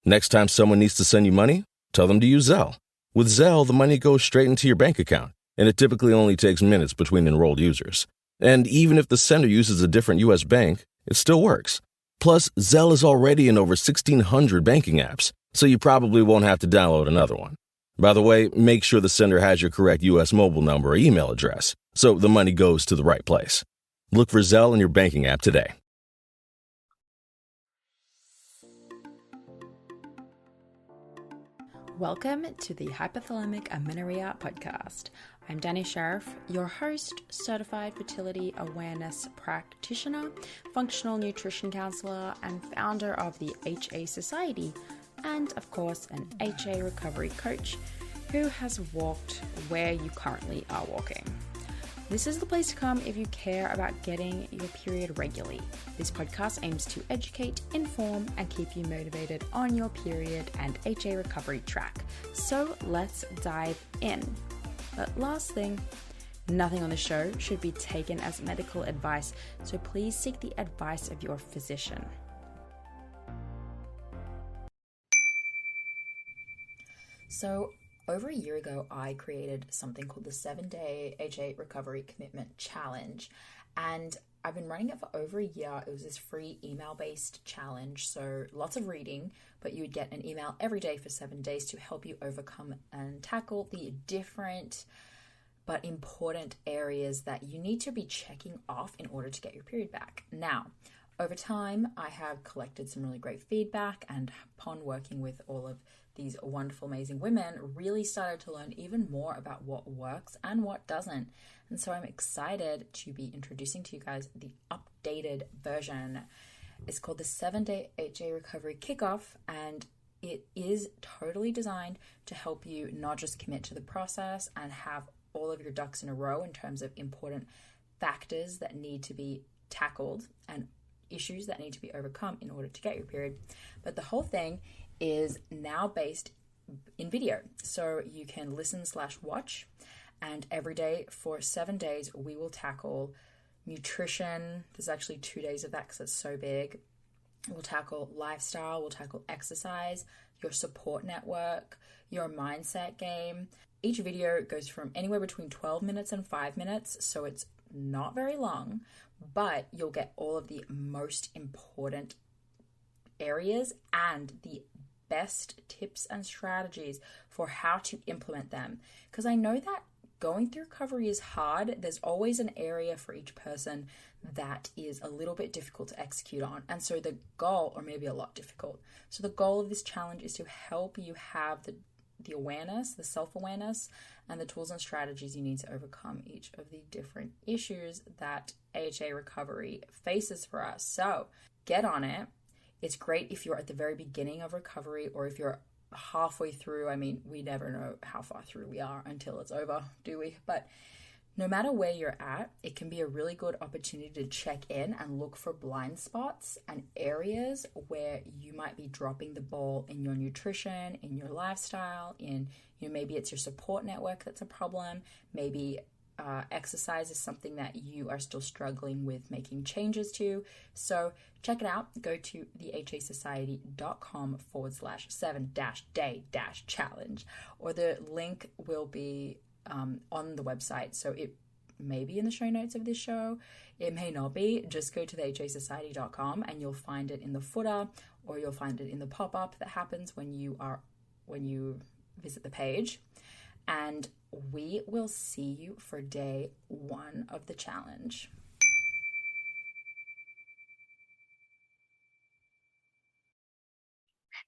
Next time someone needs to send you money, tell them to use Zelle. With Zelle, the money goes straight into your bank account, and it typically only takes minutes between enrolled users. And even if the sender uses a different U.S. bank, it still works. Plus, Zelle is already in over 1,600 banking apps, so you probably won't have to download another one. By the way, make sure the sender has your correct U.S. mobile number or email address, so the money goes to the right place. Look for Zelle in your banking app today. Welcome to the Hypothalamic Amenorrhea podcast. I'm Danny Sheriff, your host, certified fertility awareness practitioner, functional nutrition counselor, and founder of the HA Society, and of course, an HA recovery coach who has walked where you currently are walking. This is the place to come if you care about getting your period regularly. This podcast aims to educate, inform, and keep you motivated on your period and HA recovery track. So let's dive in. But last thing, nothing on the show should be taken as medical advice, so please seek the advice of your physician. So over a year ago, I created something called the 7-Day HA Recovery Commitment Challenge, and I've been running it for over a year. It was this free email-based challenge, so lots of reading, but you would get an email every day for 7 days to help you overcome and tackle the different but important areas that you need to be checking off in order to get your period back. Now, over time, I have collected some really great feedback, and upon working with all of these wonderful, amazing women, really started to learn even more about what works and what doesn't. And so I'm excited to be introducing to you guys the updated version. It's called the 7-Day HA Recovery Kickoff, and it is totally designed to help you not just commit to the process and have all of your ducks in a row in terms of important factors that need to be tackled and issues that need to be overcome in order to get your period, but the whole thing is now based in video. So you can listen/watch, and every day for 7 days, we will tackle nutrition. There's actually 2 days of that because it's so big. We'll tackle lifestyle, we'll tackle exercise, your support network, your mindset game. Each video goes from anywhere between 12 minutes and 5 minutes, so it's not very long, but you'll get all of the most important areas and the best tips and strategies for how to implement them. Because I know that going through recovery is hard. There's always an area for each person that is a little bit difficult to execute on. And so the goal, or maybe a lot difficult. So the goal of this challenge is to help you have the awareness, the self-awareness, and the tools and strategies you need to overcome each of the different issues that AHA recovery faces for us. So get on it. It's great if you're at the very beginning of recovery or if you're halfway through. I mean, we never know how far through we are until it's over, do we? But no matter where you're at, it can be a really good opportunity to check in and look for blind spots and areas where you might be dropping the ball in your nutrition, in your lifestyle, maybe it's your support network that's a problem, maybe exercise is something that you are still struggling with making changes to. So check it out. Go to thehasociety.com/7-day-challenge, or the link will be on the website. So it may be in the show notes of this show. It may not be. Just go to thehasociety.com and you'll find it in the footer, or you'll find it in the pop-up that happens when you visit the page. And we will see you for day 1 of the challenge.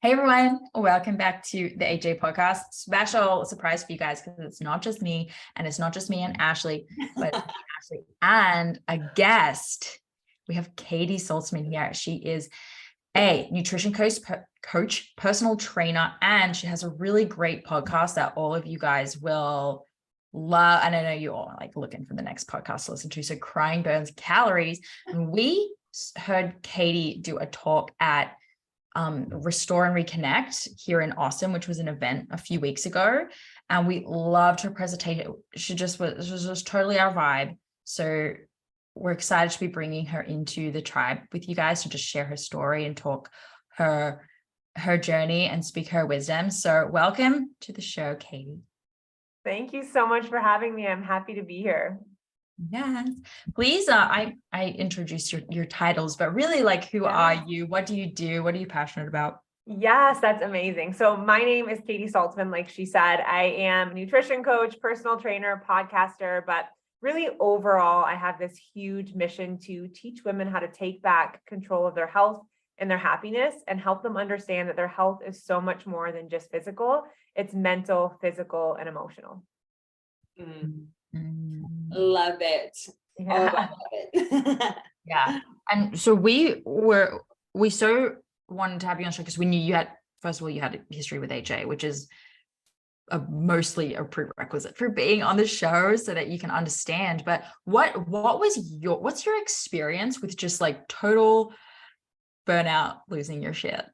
Hey everyone, welcome back to the AJ podcast. Special surprise for you guys because it's not just me, and it's not just me and Ashley, but Ashley and a guest. We have Katy Saltsman here. She is a nutrition coach, personal trainer, and she has a really great podcast that all of you guys will love. And I know you all are like looking for the next podcast to listen to. So Crying Burns Calories. And we heard Katy do a talk at Restore and Reconnect here in Austin, which was an event a few weeks ago. And we loved her presentation. She just was just totally our vibe. So we're excited to be bringing her into the tribe with you guys to just share her story and talk her journey and speak her wisdom. So welcome to the show, Katy. Thank you so much for having me. I'm happy to be here. Yes. Please, I introduced your titles, but really, like, who are you? What do you do? What are you passionate about? Yes, that's amazing. So my name is Katy Saltsman. Like she said, I am a nutrition coach, personal trainer, podcaster, but really overall, I have this huge mission to teach women how to take back control of their health and their happiness and help them understand that their health is so much more than just physical. It's mental, physical, and emotional. Love it. Yeah. Oh, I love it. Yeah. And so we so wanted to have you on the show because we knew you had, first of all, you had a history with HA, which is mostly a prerequisite for being on the show so that you can understand. But what's your experience with just like total burnout, losing your shit?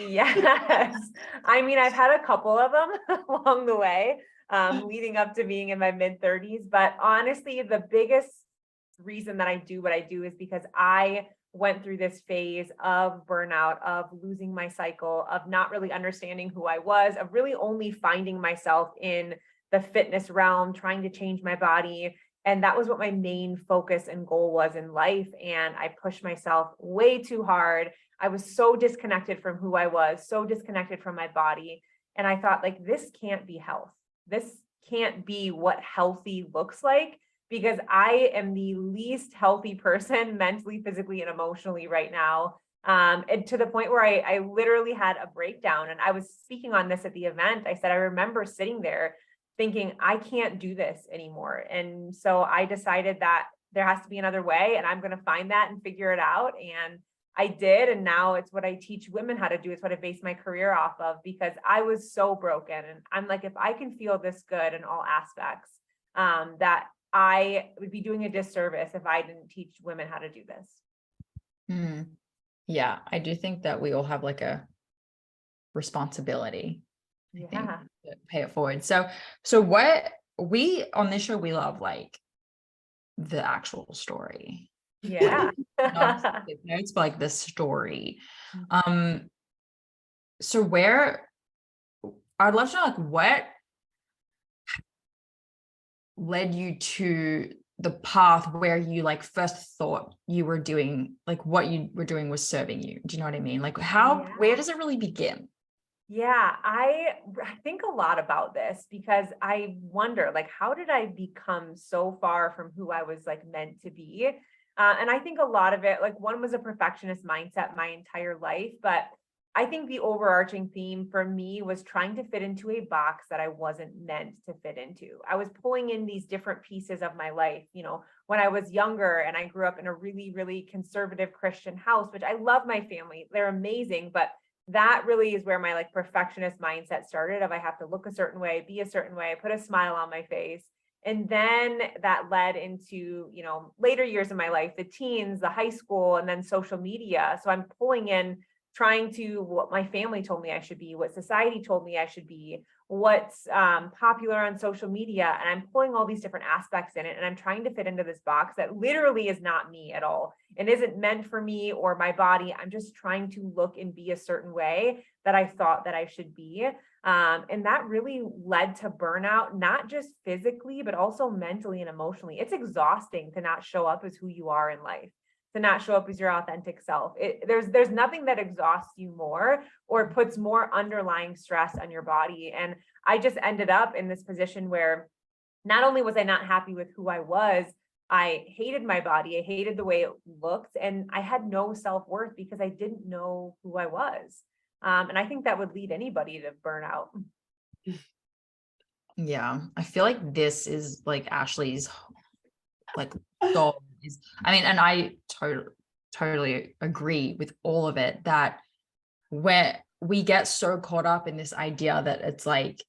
Yes. I mean, I've had a couple of them along the way, leading up to being in my mid-30s. But honestly, the biggest reason that I do what I do is because I went through this phase of burnout, of losing my cycle, of not really understanding who I was, of really only finding myself in the fitness realm, trying to change my body. And that was what my main focus and goal was in life. And I pushed myself way too hard. I was so disconnected from who I was, so disconnected from my body. And I thought, like, this can't be health. This can't be what healthy looks like, because I am the least healthy person mentally, physically, and emotionally right now. And to the point where I literally had a breakdown. And I was speaking on this at the event. I said, I remember sitting there thinking, I can't do this anymore. And so I decided that there has to be another way, and I'm going to find that and figure it out. And I did. And now it's what I teach women how to do. It's what I base my career off of, because I was so broken. And I'm like, if I can feel this good in all aspects, that I would be doing a disservice if I didn't teach women how to do this. Yeah, I do think that we all have like a responsibility. I think, to pay it forward. So what we on this show, we love like the actual story. Yeah. Not just notes, but like the story. So I'd love to know, like, what led you to the path where you like first thought you were doing, like what you were doing was serving you. Do you know what I mean? Like where does it really begin? Yeah, I think a lot about this, because I wonder, like, how did I become so far from who I was like meant to be? And I think a lot of it, like, one was a perfectionist mindset my entire life, but I think the overarching theme for me was trying to fit into a box that I wasn't meant to fit into. I was pulling in these different pieces of my life. You know, when I was younger and I grew up in a really, really conservative Christian house, which I love my family, they're amazing, but that really is where my like perfectionist mindset started, of I have to look a certain way, be a certain way, put a smile on my face. And then that led into, you know, later years of my life, the teens, the high school, and then social media. So I'm pulling in, trying to what my family told me I should be, what society told me I should be, what's popular on social media. And I'm pulling all these different aspects in it. And I'm trying to fit into this box that literally is not me at all and isn't meant for me or my body. I'm just trying to look and be a certain way that I thought that I should be. And that really led to burnout, not just physically, but also mentally and emotionally. It's exhausting to not show up as who you are in life, to not show up as your authentic self. There's nothing that exhausts you more or puts more underlying stress on your body. And I just ended up in this position where not only was I not happy with who I was, I hated my body. I hated the way it looked, and I had no self-worth because I didn't know who I was. And I think that would lead anybody to burnout. Yeah, I feel like this is like Ashley's like goal is, I mean, and I totally agree with all of it, that where we get so caught up in this idea that it's like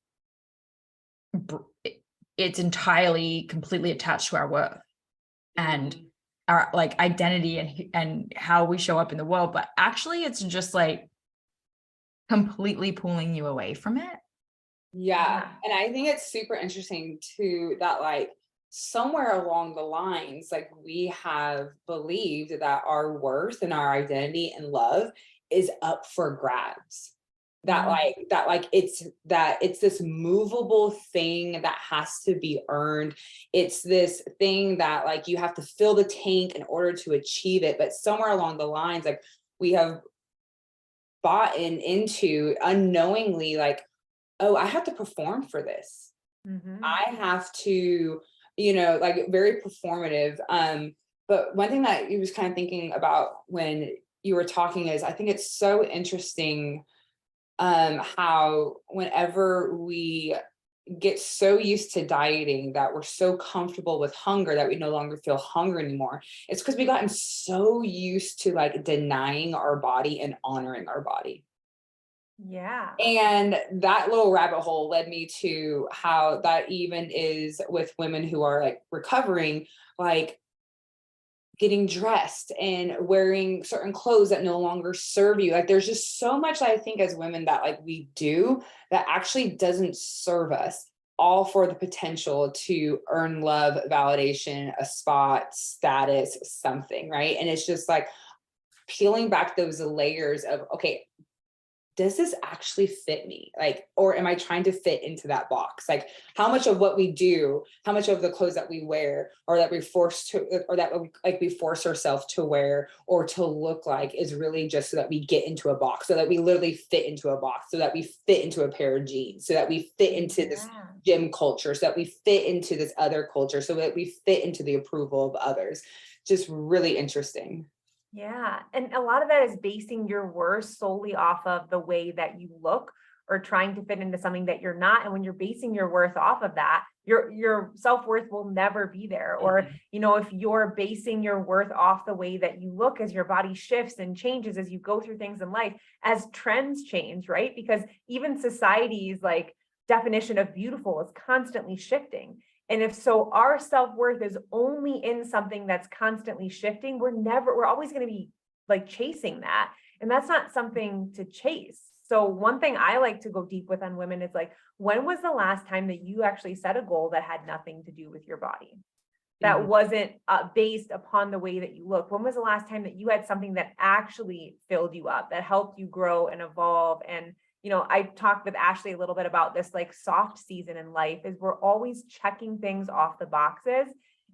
it's entirely completely attached to our worth and our like identity and how we show up in the world, but actually it's just like completely pulling you away from it. Yeah. And I think it's super interesting too, that like somewhere along the lines, like we have believed that our worth and our identity and love is up for grabs. It's this movable thing that has to be earned. It's this thing that like you have to fill the tank in order to achieve it. But somewhere along the lines, like we have bought into unknowingly, like, oh, I have to perform for this. I have to, like very performative. But one thing that you was kind of thinking about when you were talking is I think it's so interesting how whenever we get so used to dieting that we're so comfortable with hunger that we no longer feel hunger anymore. It's because we've gotten so used to like denying our body and honoring our body. Yeah. And that little rabbit hole led me to how that even is with women who are like recovering, like getting dressed and wearing certain clothes that no longer serve you. Like there's just so much I think as women that like we do that actually doesn't serve us, all for the potential to earn love, validation, a spot, status, something, right? And it's just like peeling back those layers of, okay, does this actually fit me? Like, or am I trying to fit into that box? Like how much of what we do, how much of the clothes that we wear or that we we force ourselves to wear or to look like is really just so that we get into a box, so that we literally fit into a box, so that we fit into a pair of jeans, so that we fit into this gym culture, so that we fit into this other culture, so that we fit into the approval of others. Just really interesting. Yeah. And a lot of that is basing your worth solely off of the way that you look or trying to fit into something that you're not. And when you're basing your worth off of that, your self-worth will never be there. Or, if you're basing your worth off the way that you look as your body shifts and changes as you go through things in life, as trends change, right? Because even society's like definition of beautiful is constantly shifting. And if so, our self-worth is only in something that's constantly shifting. We're always going to be like chasing that. And that's not something to chase. So one thing I like to go deep with on women is like, when was the last time that you actually set a goal that had nothing to do with your body? That wasn't based upon the way that you look? When was the last time that you had something that actually filled you up, that helped you grow and evolve? And I talked with Ashley a little bit about this like soft season in life is we're always checking things off the boxes.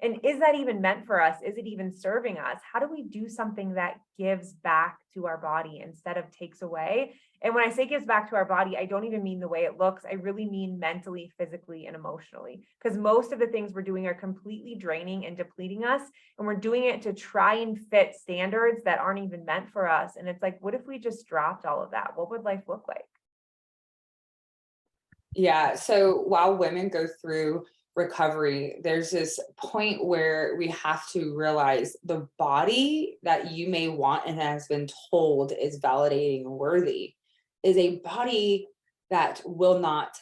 And is that even meant for us? Is it even serving us? How do we do something that gives back to our body instead of takes away? And when I say gives back to our body, I don't even mean the way it looks. I really mean mentally, physically, and emotionally, because most of the things we're doing are completely draining and depleting us. And we're doing it to try and fit standards that aren't even meant for us. And it's like, what if we just dropped all of that? What would life look like? Yeah. So while women go through recovery, there's this point where we have to realize the body that you may want and has been told is validating and worthy is a body that will not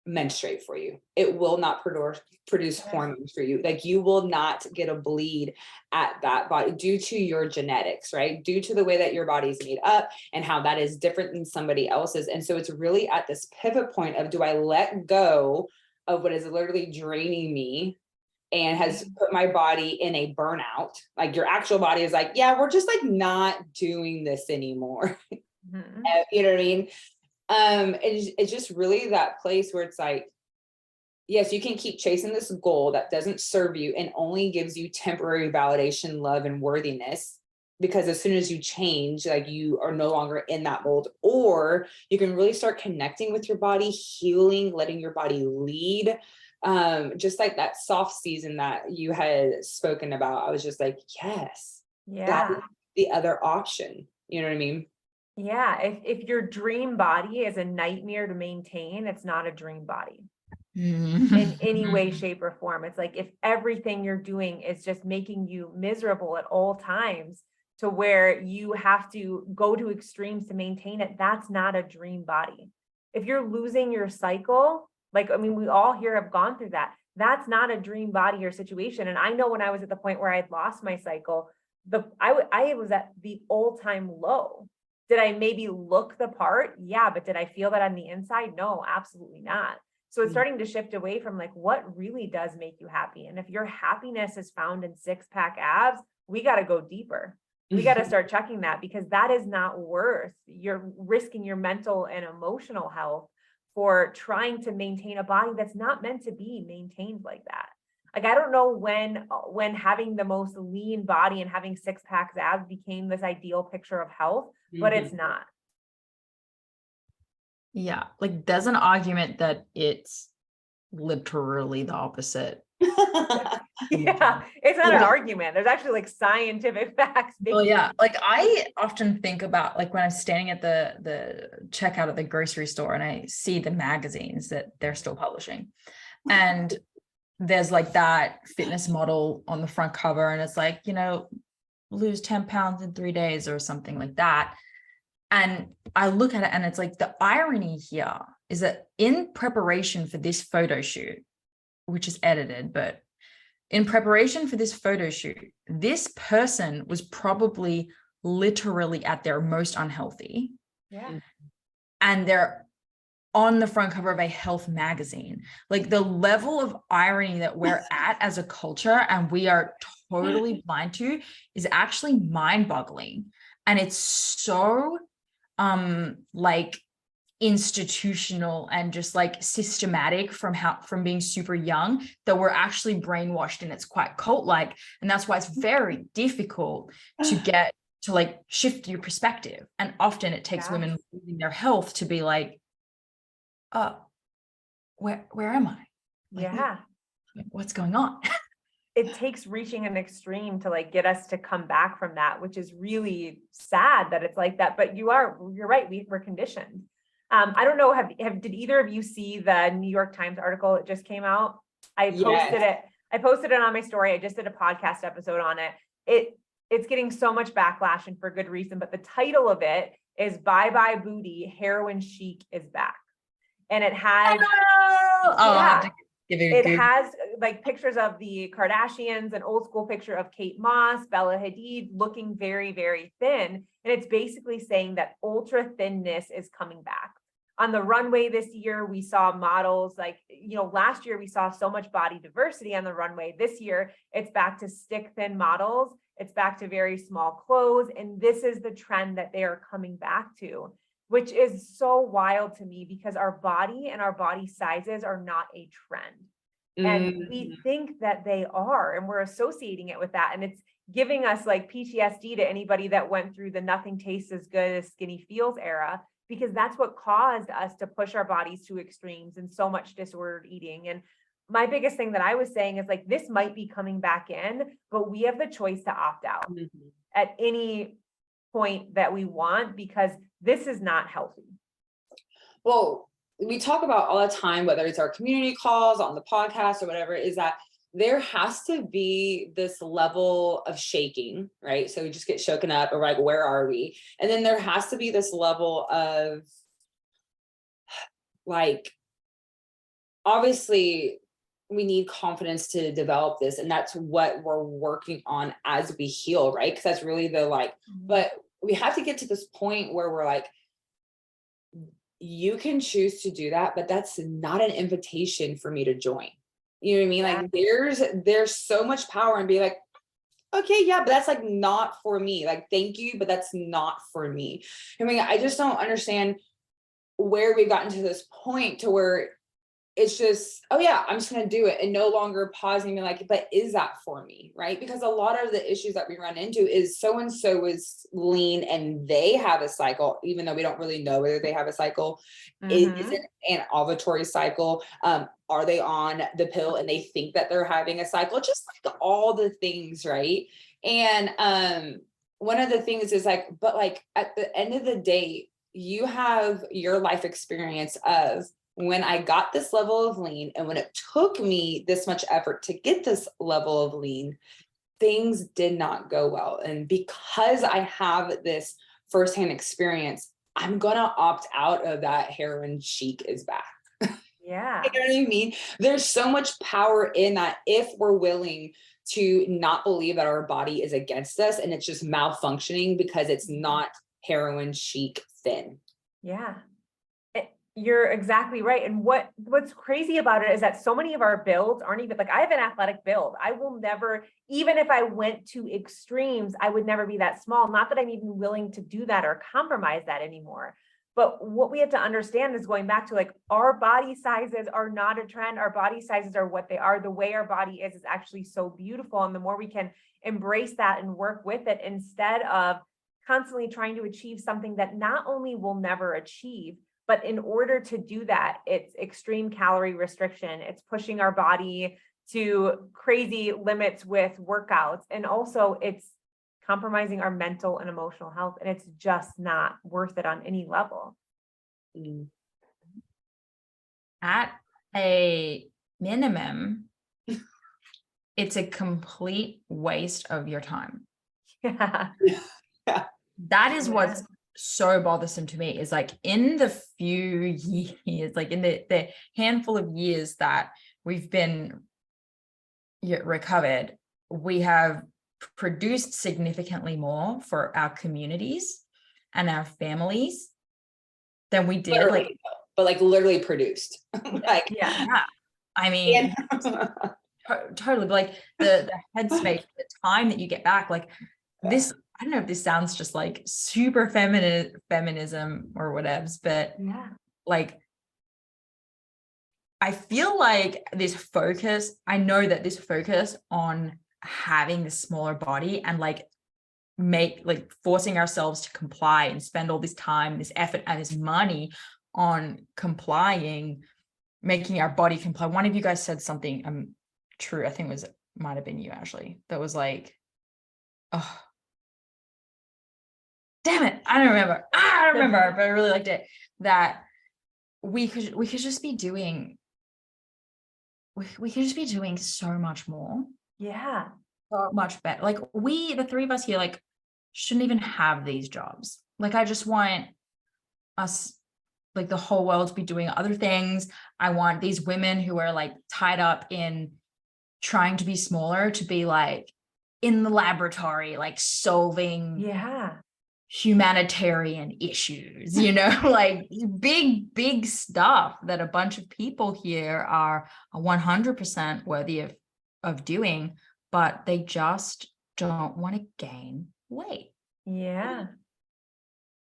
menstruate for you. It will not produce hormones for you. Like you will not get a bleed at that body due to your genetics, right? Due to the way that your body's made up and how that is different than somebody else's. And so it's really at this pivot point of, do I let go of what is literally draining me and has put my body in a burnout? Like your actual body is like, yeah, we're just like not doing this anymore. You know what I mean? It's just really that place where it's like, yes, you can keep chasing this goal that doesn't serve you and only gives you temporary validation, love, and worthiness. Because as soon as you change, like you are no longer in that mold, or you can really start connecting with your body, healing, letting your body lead. Just like that soft season that you had spoken about, I was just like, yes, that's the other option. You know what I mean? Yeah. If your dream body is a nightmare to maintain, it's not a dream body in any way, shape, or form. It's like if everything you're doing is just making you miserable at all times to where you have to go to extremes to maintain it, that's not a dream body. If you're losing your cycle, we all here have gone through that. That's not a dream body or situation. And I know when I was at the point where I had lost my cycle, I was at the all-time low. Did I maybe look the part? Yeah, but did I feel that on the inside? No, absolutely not. So it's starting to shift away from like, what really does make you happy? And if your happiness is found in 6-pack abs, we got to go deeper. We got to start checking that, because that is not worth, you're risking your mental and emotional health for trying to maintain a body that's not meant to be maintained like that. Like, I don't know when having the most lean body and having 6-pack abs became this ideal picture of health, but it's not. Yeah, like there's an argument that it's literally the opposite. Yeah, it's not an argument. There's actually like scientific facts. Well, yeah, like I often think about like when I'm standing at the checkout at the grocery store and I see the magazines that they're still publishing, and there's like that fitness model on the front cover, and it's like, lose 10 pounds in 3 days or something like that. And I look at it and it's like, the irony here is that in preparation for this photo shoot, which is edited, but in preparation for this photo shoot, this person was probably literally at their most unhealthy. Yeah. And they're on the front cover of a health magazine. Like, the level of irony that we're at as a culture and we are totally blind to is actually mind-boggling. And it's so like institutional and just like systematic from being super young that we're actually brainwashed, and it's quite cult-like. And that's why it's very difficult to get to like shift your perspective. And often it takes women losing their health to be like, where am I? Like, what's going on? It takes reaching an extreme to like get us to come back from that, which is really sad that it's like that. But you're right. We're conditioned. I don't know. Did either of you see the New York Times article that just came out? I posted it. I posted it on my story. I just did a podcast episode on it. It's getting so much backlash, and for good reason. But the title of it is "Bye Bye Booty, Heroin Chic is Back," and it has it has like pictures of the Kardashians, an old school picture of Kate Moss, Bella Hadid looking very, very thin. And it's basically saying that ultra thinness is coming back. On the runway this year, we saw models like, last year we saw so much body diversity on the runway. This year, it's back to stick thin models. It's back to very small clothes. And this is the trend that they are coming back to, which is so wild to me, because our body and our body sizes are not a trend. And we think that they are, and we're associating it with that. And it's giving us like PTSD to anybody that went through the nothing tastes as good as skinny feels era, because that's what caused us to push our bodies to extremes and so much disordered eating. And my biggest thing that I was saying is like, this might be coming back in, but we have the choice to opt out at any point that we want, because this is not healthy. Well, we talk about all the time, whether it's our community calls on the podcast or whatever, is that there has to be this level of shaking, right? So we just get shaken up, or like, where are we? And then there has to be this level of like, obviously we need confidence to develop this. And that's what we're working on as we heal, right? Because that's really the like, but we have to get to this point where we're like, you can choose to do that, but that's not an invitation for me to join. You know what I mean? Like there's so much power in being like, okay, yeah, but that's like not for me. Like, thank you, but that's not for me. I mean, I just don't understand where we've gotten to this point to where it's just, oh yeah, I'm just going to do it, and no longer pausing and like, but is that for me? Right? Because a lot of the issues that we run into is so-and-so is lean and they have a cycle, even though we don't really know whether they have a cycle. Is it an ovulatory cycle? Are they on the pill and they think that they're having a cycle? Just like all the things, right? And one of the things is like, but like at the end of the day, you have your life experience of when I got this level of lean, and when it took me this much effort to get this level of lean, things did not go well. And because I have this firsthand experience, I'm going to opt out of that heroin chic is back. Yeah. You know what I mean? There's so much power in that if we're willing to not believe that our body is against us and it's just malfunctioning because it's not heroin chic thin. Yeah. You're exactly right. And what's crazy about it is that so many of our builds aren't even like, I have an athletic build. I will never, even if I went to extremes, I would never be that small. Not that I'm even willing to do that or compromise that anymore. But what we have to understand is going back to like, our body sizes are not a trend. Our body sizes are what they are. The way our body is actually so beautiful. And the more we can embrace that and work with it instead of constantly trying to achieve something that not only we'll never achieve, but in order to do that, it's extreme calorie restriction. It's pushing our body to crazy limits with workouts. And also it's compromising our mental and emotional health. And it's just not worth it on any level. At a minimum, it's a complete waste of your time. Yeah. That is what's so bothersome to me, is like in the few years, like in the handful of years that we've been recovered, we have produced significantly more for our communities and our families than we did. Literally, like literally produced. Like, yeah. I mean, totally. But like the headspace, the time that you get back, like this, I don't know if this sounds just like super feminism or whatevs, but like, I feel like I know that this focus on having this smaller body and like forcing ourselves to comply and spend all this time, this effort and this money on complying, making our body comply. One of you guys said something true. I think might have been you, Ashley, that was like, oh, damn it, I don't remember, but I really liked it, that we could just be doing so much more. Yeah. So much better. Like the three of us here, like shouldn't even have these jobs. Like I just want us, like the whole world, to be doing other things. I want these women who are like tied up in trying to be smaller to be like in the laboratory, like solving humanitarian issues, like big stuff that a bunch of people here are 100% worthy of doing, but they just don't want to gain weight. Yeah.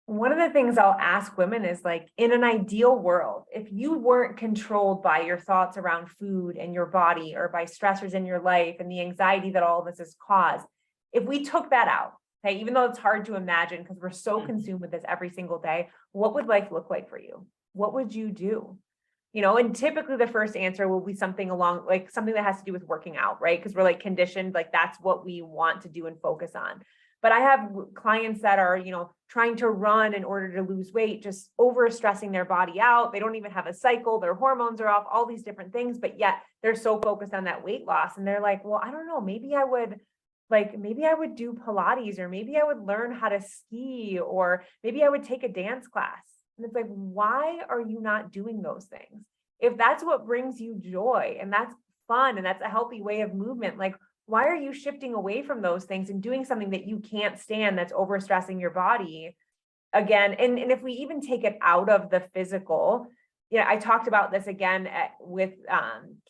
One of the things I'll ask women is like, in an ideal world, if you weren't controlled by your thoughts around food and your body, or by stressors in your life and the anxiety that all of this has caused, if we took that out, okay, even though it's hard to imagine because we're so consumed with this every single day, what would life look like for you? What would you do? And typically the first answer will be something something that has to do with working out, right? Because we're like conditioned, like that's what we want to do and focus on. But I have clients that are, trying to run in order to lose weight, just over stressing their body out. They don't even have a cycle. Their hormones are off, all these different things, but yet they're so focused on that weight loss. And they're like, well, I don't know, maybe I would do Pilates, or maybe I would learn how to ski, or maybe I would take a dance class. And it's like, why are you not doing those things? If that's what brings you joy and that's fun and that's a healthy way of movement, like, why are you shifting away from those things and doing something that you can't stand, that's overstressing your body again? And if we even take it out of the physical, I talked about this again with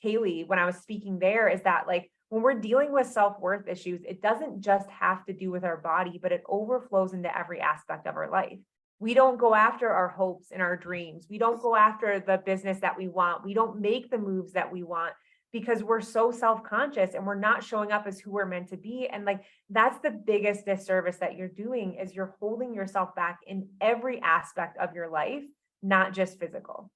Kaylee when I was speaking there, is that like, when we're dealing with self-worth issues, it doesn't just have to do with our body, but it overflows into every aspect of our life. We don't go after our hopes and our dreams. We don't go after the business that we want. We don't make the moves that we want, because we're so self-conscious and we're not showing up as who we're meant to be. And like, that's the biggest disservice that you're doing, is you're holding yourself back in every aspect of your life, not just physical.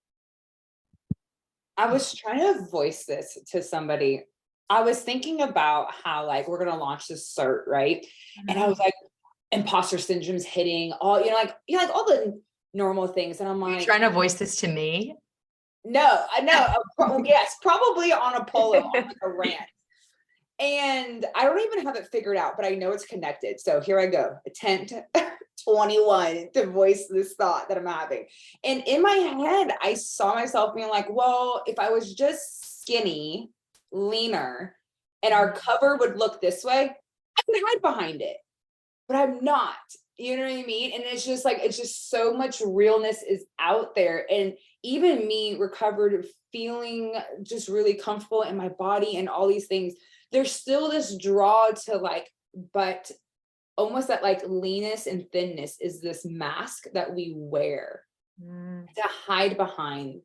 I was trying to voice this to somebody. I was thinking about how like we're going to launch this cert, right? And I was like, imposter syndrome's hitting all, like all the normal things. And I'm like, trying to voice this to me? No, I know. Yes, probably on a polo, on like a rant. And I don't even have it figured out, but I know it's connected. So here I go. Attempt 21 to voice this thought that I'm having. And in my head, I saw myself being like, well, if I was just skinny, leaner, and our cover would look this way, I can hide behind it. But I'm not. You know what I mean? And it's just like, it's just so much realness is out there. And even me recovered, feeling just really comfortable in my body and all these things, there's still this draw to like, but almost that like leanness and thinness is this mask that we wear to hide behind.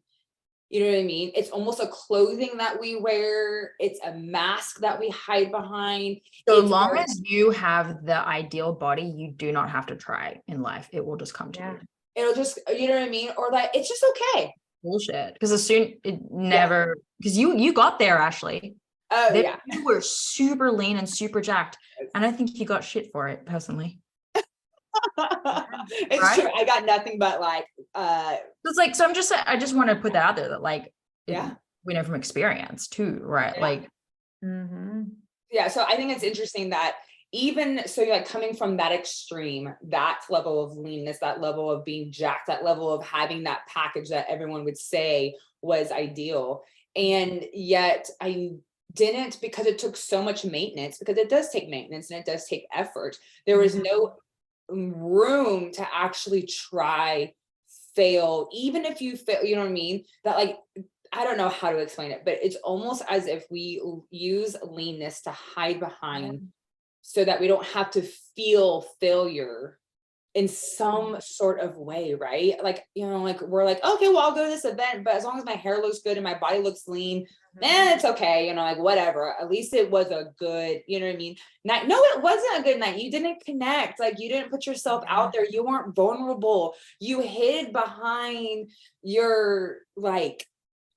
You know what I mean? It's almost a clothing that we wear. It's a mask that we hide behind. So It's long very- as you have the ideal body, you do not have to try in life. It will just come to you. It'll just, you know what I mean? Or like, it's just okay. Bullshit. Because as soon it never, because you got there, Ashley. Oh There- yeah. You were super lean and super jacked. And I think you got shit for it, personally. It's Right? true. I got nothing but like It's like, so I just want to put that out there that like, Yeah. we know from experience too, right? Yeah. Like, yeah, so I think it's interesting that even so, like coming from that extreme, that level of leanness, that level of being jacked, that level of having that package that everyone would say was ideal, and yet I didn't, because it took so much maintenance, because it does take maintenance and it does take effort. There was no room to actually try, fail, even if you fail, you know what I mean? That like, I don't know how to explain it, but it's almost as if we use leanness to hide behind so that we don't have to feel failure in some sort of way, right? Like, you know, like we're like, okay, well, I'll go to this event, but as long as my hair looks good and my body looks lean, it's okay, you know, like whatever. At least it was a good, you know what I mean? Night. No, it wasn't a good night. You didn't connect. Like you didn't put yourself out there. You weren't vulnerable. You hid behind your like,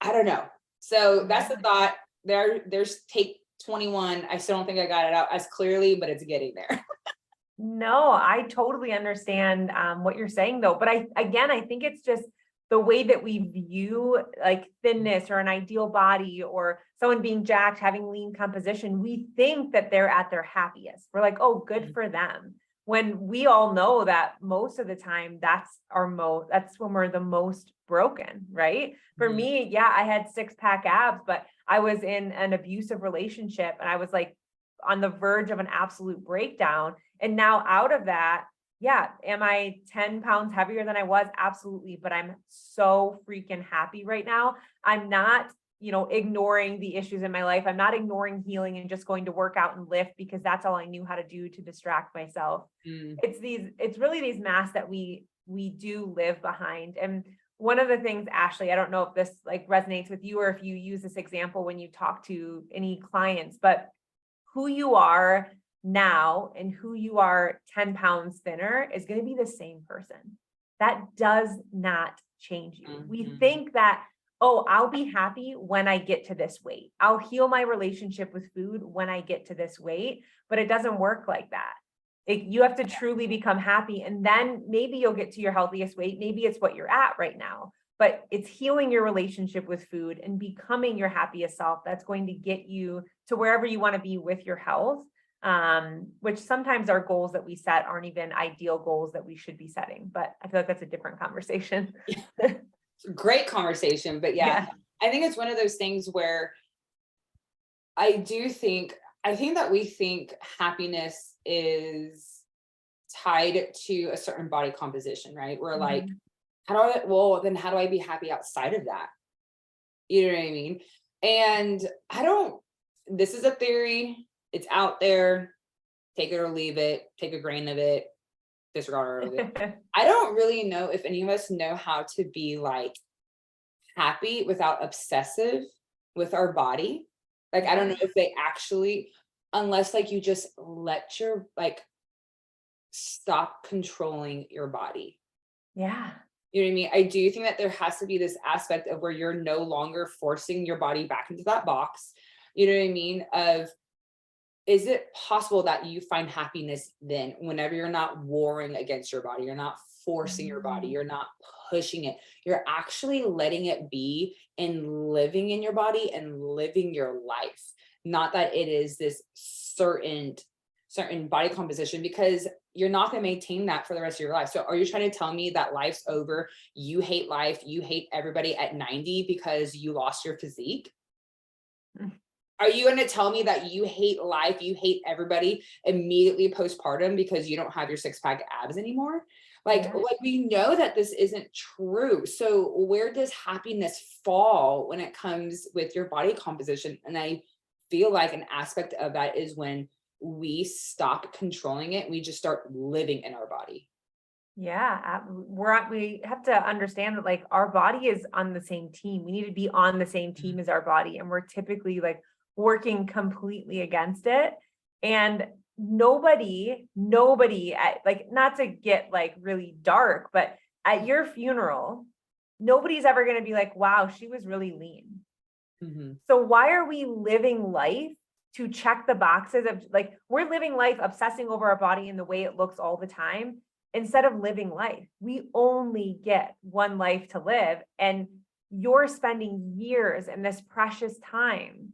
I don't know. So that's the thought. There's take 21. I still don't think I got it out as clearly, but it's getting there. No, I totally understand what you're saying though. But I think it's just the way that we view like thinness or an ideal body or someone being jacked, having lean composition. We think that they're at their happiest. We're like, oh, good for them. When we all know that most of the time that's when we're the most broken, right? For me, yeah, I had 6-pack abs, but I was in an abusive relationship and I was like on the verge of an absolute breakdown. And now out of that, yeah, am I 10 pounds heavier than I was? Absolutely. But I'm so freaking happy right now. I'm not, ignoring the issues in my life. I'm not ignoring healing and just going to work out and lift because that's all I knew how to do to distract myself. It's really these masks that we do live behind. And one of the things, Ashley, I don't know if this like resonates with you or if you use this example when you talk to any clients, but who you are now and who you are 10 pounds thinner is going to be the same person. That does not change you. We think that, oh, I'll be happy when I get to this weight. I'll heal my relationship with food when I get to this weight, but it doesn't work like that. You have to truly become happy. And then maybe you'll get to your healthiest weight. Maybe it's what you're at right now, but it's healing your relationship with food and becoming your happiest self. That's going to get you to wherever you want to be with your health. Which sometimes our goals that we set aren't even ideal goals that we should be setting, but I feel like that's a different conversation. Great conversation, but yeah, I think it's one of those things where I think that we think happiness is tied to a certain body composition, right? We're like, how do I be happy outside of that? You know what I mean? And this is a theory. It's out there. Take it or leave it. Take a grain of it. Disregard of it. I don't really know if any of us know how to be like happy without obsessive with our body. Like, I don't know if they actually, unless like you just let your like stop controlling your body. Yeah. You know what I mean? I do think that there has to be this aspect of where you're no longer forcing your body back into that box. You know what I mean? Is it possible that you find happiness then whenever you're not warring against your body, you're not forcing your body, you're not pushing it, you're actually letting it be and living in your body and living your life? Not that it is this certain body composition, because you're not going to maintain that for the rest of your life. So are you trying to tell me that life's over? You hate life. You hate everybody at 90 because you lost your physique? Are you going to tell me that you hate life, you hate everybody immediately postpartum because you don't have your 6-pack abs anymore? Like we know that this isn't true. So where does happiness fall when it comes with your body composition? And I feel like an aspect of that is when we stop controlling it. We just start living in our body. Yeah, we have to understand that like our body is on the same team. We need to be on the same team as our body, and we're typically like working completely against it. And nobody like, not to get like really dark, but at your funeral, nobody's ever going to be like, wow, she was really lean. So why are we living life to check the boxes of like, we're living life obsessing over our body and the way it looks all the time, instead of living life? We only get one life to live, and you're spending years in this precious time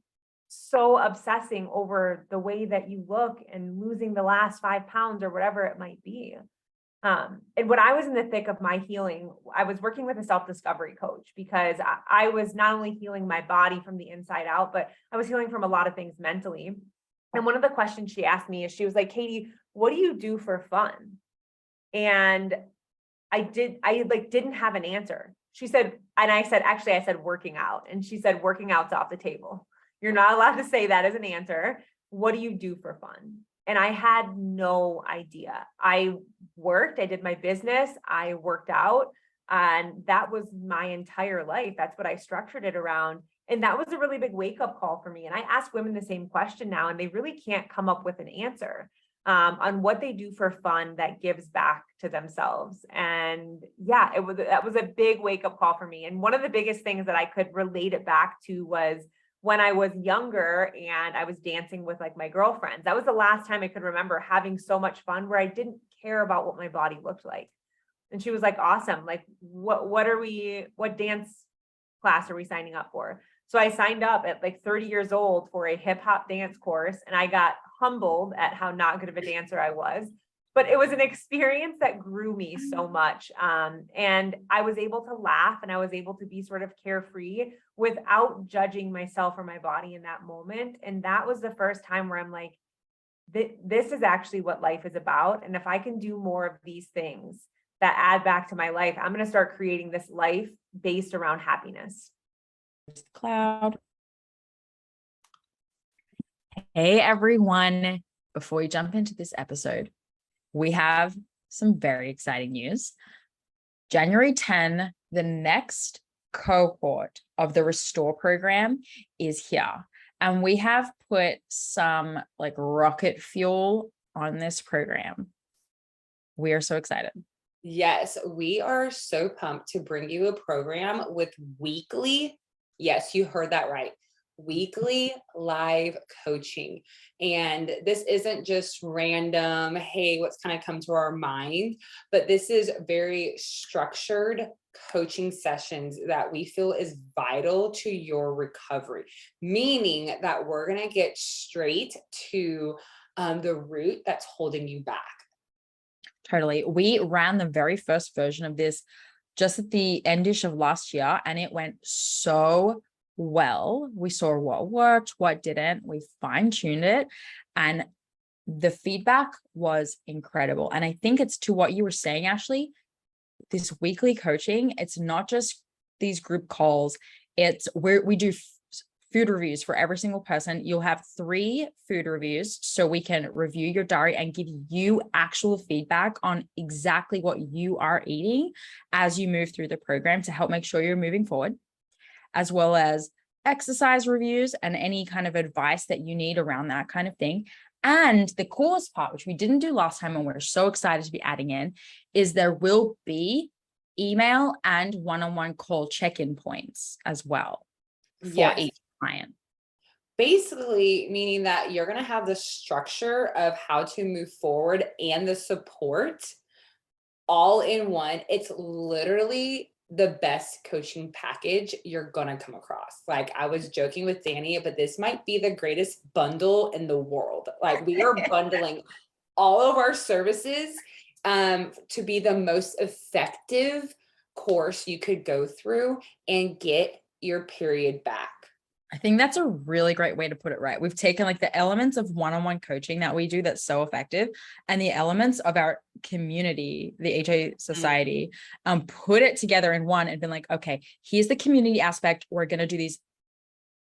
so obsessing over the way that you look and losing the last 5 pounds or whatever it might be. And when I was in the thick of my healing, I was working with a self-discovery coach because I was not only healing my body from the inside out, but I was healing from a lot of things mentally. And one of the questions she asked me is, she was like, Katy, what do you do for fun? And I didn't have an answer. She said, and I said, actually, I said working out. And she said, working out's off the table. You're not allowed to say that as an answer. What do you do for fun? And I had no idea. I did my business, I worked out, and that was my entire life. That's what I structured it around. And that was a really big wake-up call for me. And I ask women the same question now, and they really can't come up with an answer on what they do for fun that gives back to themselves. And yeah, that was a big wake-up call for me. And one of the biggest things that I could relate it back to was when I was younger and I was dancing with like my girlfriends. That was the last time I could remember having so much fun where I didn't care about what my body looked like. And she was like, awesome. Like, what dance class are we signing up for? So I signed up at like 30 years old for a hip hop dance course, and I got humbled at how not good of a dancer I was. But it was an experience that grew me so much. And I was able to laugh, and I was able to be sort of carefree without judging myself or my body in that moment. And that was the first time where I'm like, this is actually what life is about. And if I can do more of these things that add back to my life, I'm going to start creating this life based around happiness. Cloud. Hey, everyone. Before we jump into this episode, we have some very exciting news. January 10, the next cohort of the Restore program is here. And we have put some like rocket fuel on this program. We are so excited. Yes, we are so pumped to bring you a program with weekly, yes, you heard that right, weekly live coaching. And this isn't just random, hey, what's kind of come to our mind, but this is very structured coaching sessions that we feel is vital to your recovery, meaning that we're going to get straight to the root that's holding you back. Totally. We ran the very first version of this just at the endish of last year, and it went so well. We saw what worked, what didn't. We fine-tuned it, and the feedback was incredible. And I think it's to what you were saying, Ashley, this weekly coaching, it's not just these group calls. It's where we do food reviews for every single person. You'll have 3 food reviews so we can review your diary and give you actual feedback on exactly what you are eating as you move through the program to help make sure you're moving forward, as well as exercise reviews and any kind of advice that you need around that kind of thing. And the coolest part, which we didn't do last time and we're so excited to be adding in, is there will be email and one-on-one call check-in points as well for each client. Basically, meaning that you're going to have the structure of how to move forward and the support all in one. It's literally the best coaching package you're going to come across. Like, I was joking with Danny, but this might be the greatest bundle in the world. Like, we are bundling all of our services to be the most effective course you could go through and get your period back. I think that's a really great way to put it, right? We've taken like the elements of one-on-one coaching that we do that's so effective, and the elements of our community, the HA Society, put it together in one and been like, okay, here's the community aspect. We're going to do these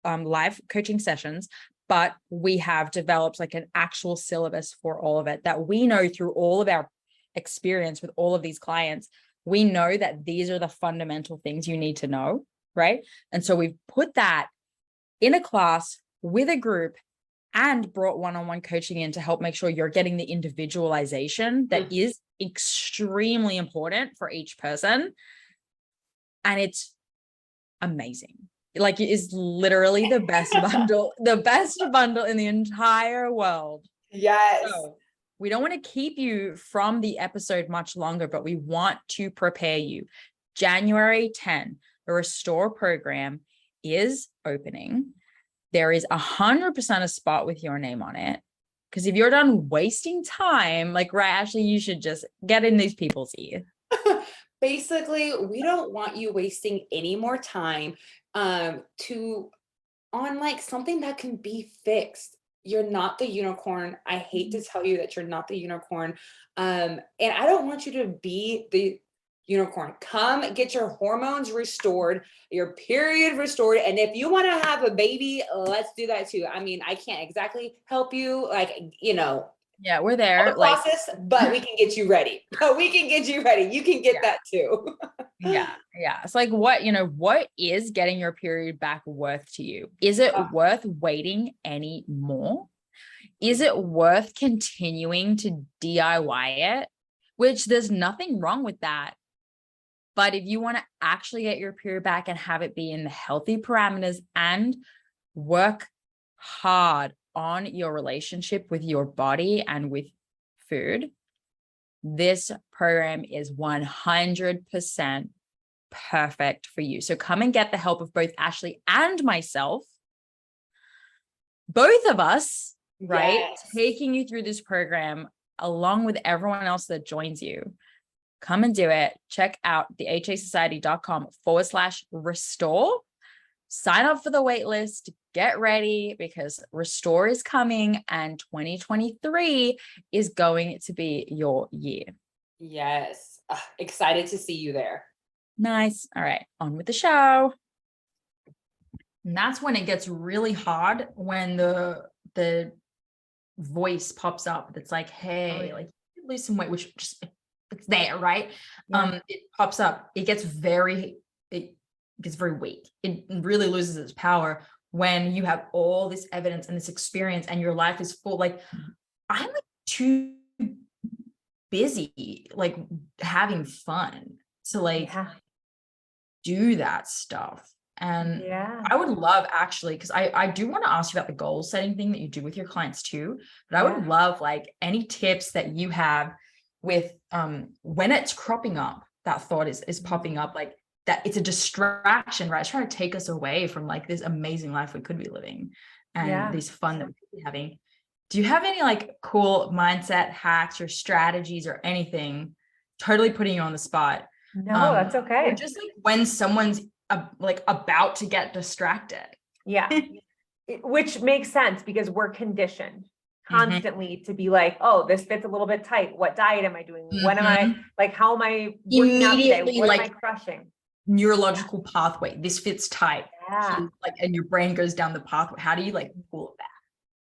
live coaching sessions, but we have developed like an actual syllabus for all of it that we know through all of our experience with all of these clients. We know that these are the fundamental things you need to know, right? And so we've put that in a class with a group and brought one-on-one coaching in to help make sure you're getting the individualization that is extremely important for each person. And it's amazing. Like, it is literally the best bundle, the best bundle in the entire world. Yes. So we don't want to keep you from the episode much longer, but we want to prepare you. January 10, the Restore program is opening. There is 100% a spot with your name on it. Because if you're done wasting time, like, right, Ashley, you should just get in these people's ear. Basically, we don't want you wasting any more time on like something that can be fixed. You're not the unicorn. I hate to tell you that you're not the unicorn. And I don't want you to be the unicorn. Come get your hormones restored, your period restored. And if you want to have a baby, let's do that too. I mean, I can't exactly help you, like, yeah, we're there. the process, but we can get you ready. We can get you ready. You can get that too. Yeah. It's like, what is getting your period back worth to you? Is it worth waiting any more? Is it worth continuing to DIY it? Which there's nothing wrong with that. But if you want to actually get your period back and have it be in the healthy parameters and work hard on your relationship with your body and with food, this program is 100% perfect for you. So come and get the help of both Ashley and myself, both of us, right? Yes. Taking you through this program along with everyone else that joins you. Come and do it. Check out thehasociety.com/restore. Sign up for the wait list. Get ready, because Restore is coming and 2023 is going to be your year. Yes. Excited to see you there. Nice. All right, on with the show. And that's when it gets really hard, when the voice pops up that's like, hey, like, lose some weight, which just, it's there, right? Yeah. It pops up. It gets very weak. It really loses its power when you have all this evidence and this experience and your life is full. Like, I'm like too busy, like, having fun to like do that stuff. And I would love, actually, because I do want to ask you about the goal setting thing that you do with your clients too, but I would love like any tips that you have with when it's cropping up, that thought is popping up, like that it's a distraction, right? It's trying to take us away from like this amazing life we could be living and this fun that we could be having. Do you have any like cool mindset hacks or strategies or anything? Totally putting you on the spot. No, that's okay. Or just like when someone's like about to get distracted. Yeah. Which makes sense, because we're conditioned constantly to be like, oh, this fits a little bit tight. What diet am I doing? When am I, like, how am I working out today? What am I crushing? Neurological pathway. This fits tight. Yeah. Like, and your brain goes down the pathway. How do you like pull that?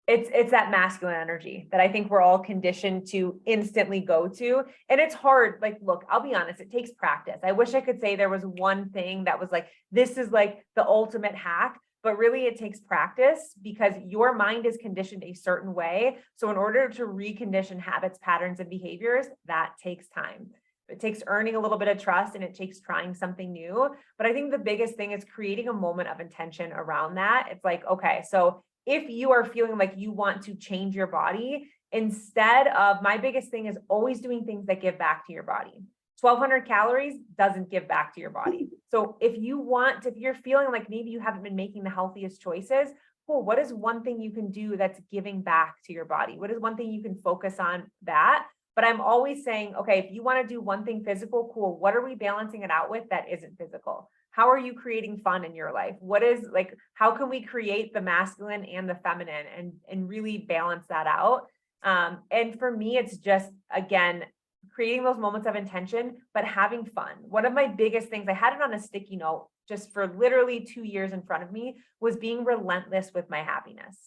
It's that masculine energy that I think we're all conditioned to instantly go to. And it's hard. Like, look, I'll be honest, it takes practice. I wish I could say there was one thing that was like, this is like the ultimate hack, but really it takes practice, because your mind is conditioned a certain way. So in order to recondition habits, patterns, and behaviors, that takes time. It takes earning a little bit of trust, and it takes trying something new. But I think the biggest thing is creating a moment of intention around that. It's like, okay, so if you are feeling like you want to change your body, instead of, my biggest thing is always doing things that give back to your body. 1,200 calories doesn't give back to your body. So if you're feeling like maybe you haven't been making the healthiest choices, cool. What is one thing you can do that's giving back to your body? What is one thing you can focus on that? But I'm always saying, okay, if you want to do one thing physical, cool. What are we balancing it out with that isn't physical? How are you creating fun in your life? What is like, how can we create the masculine and the feminine and really balance that out? And for me, it's just, again, creating those moments of intention, but having fun. One of my biggest things, I had it on a sticky note just for literally 2 years in front of me, was being relentless with my happiness.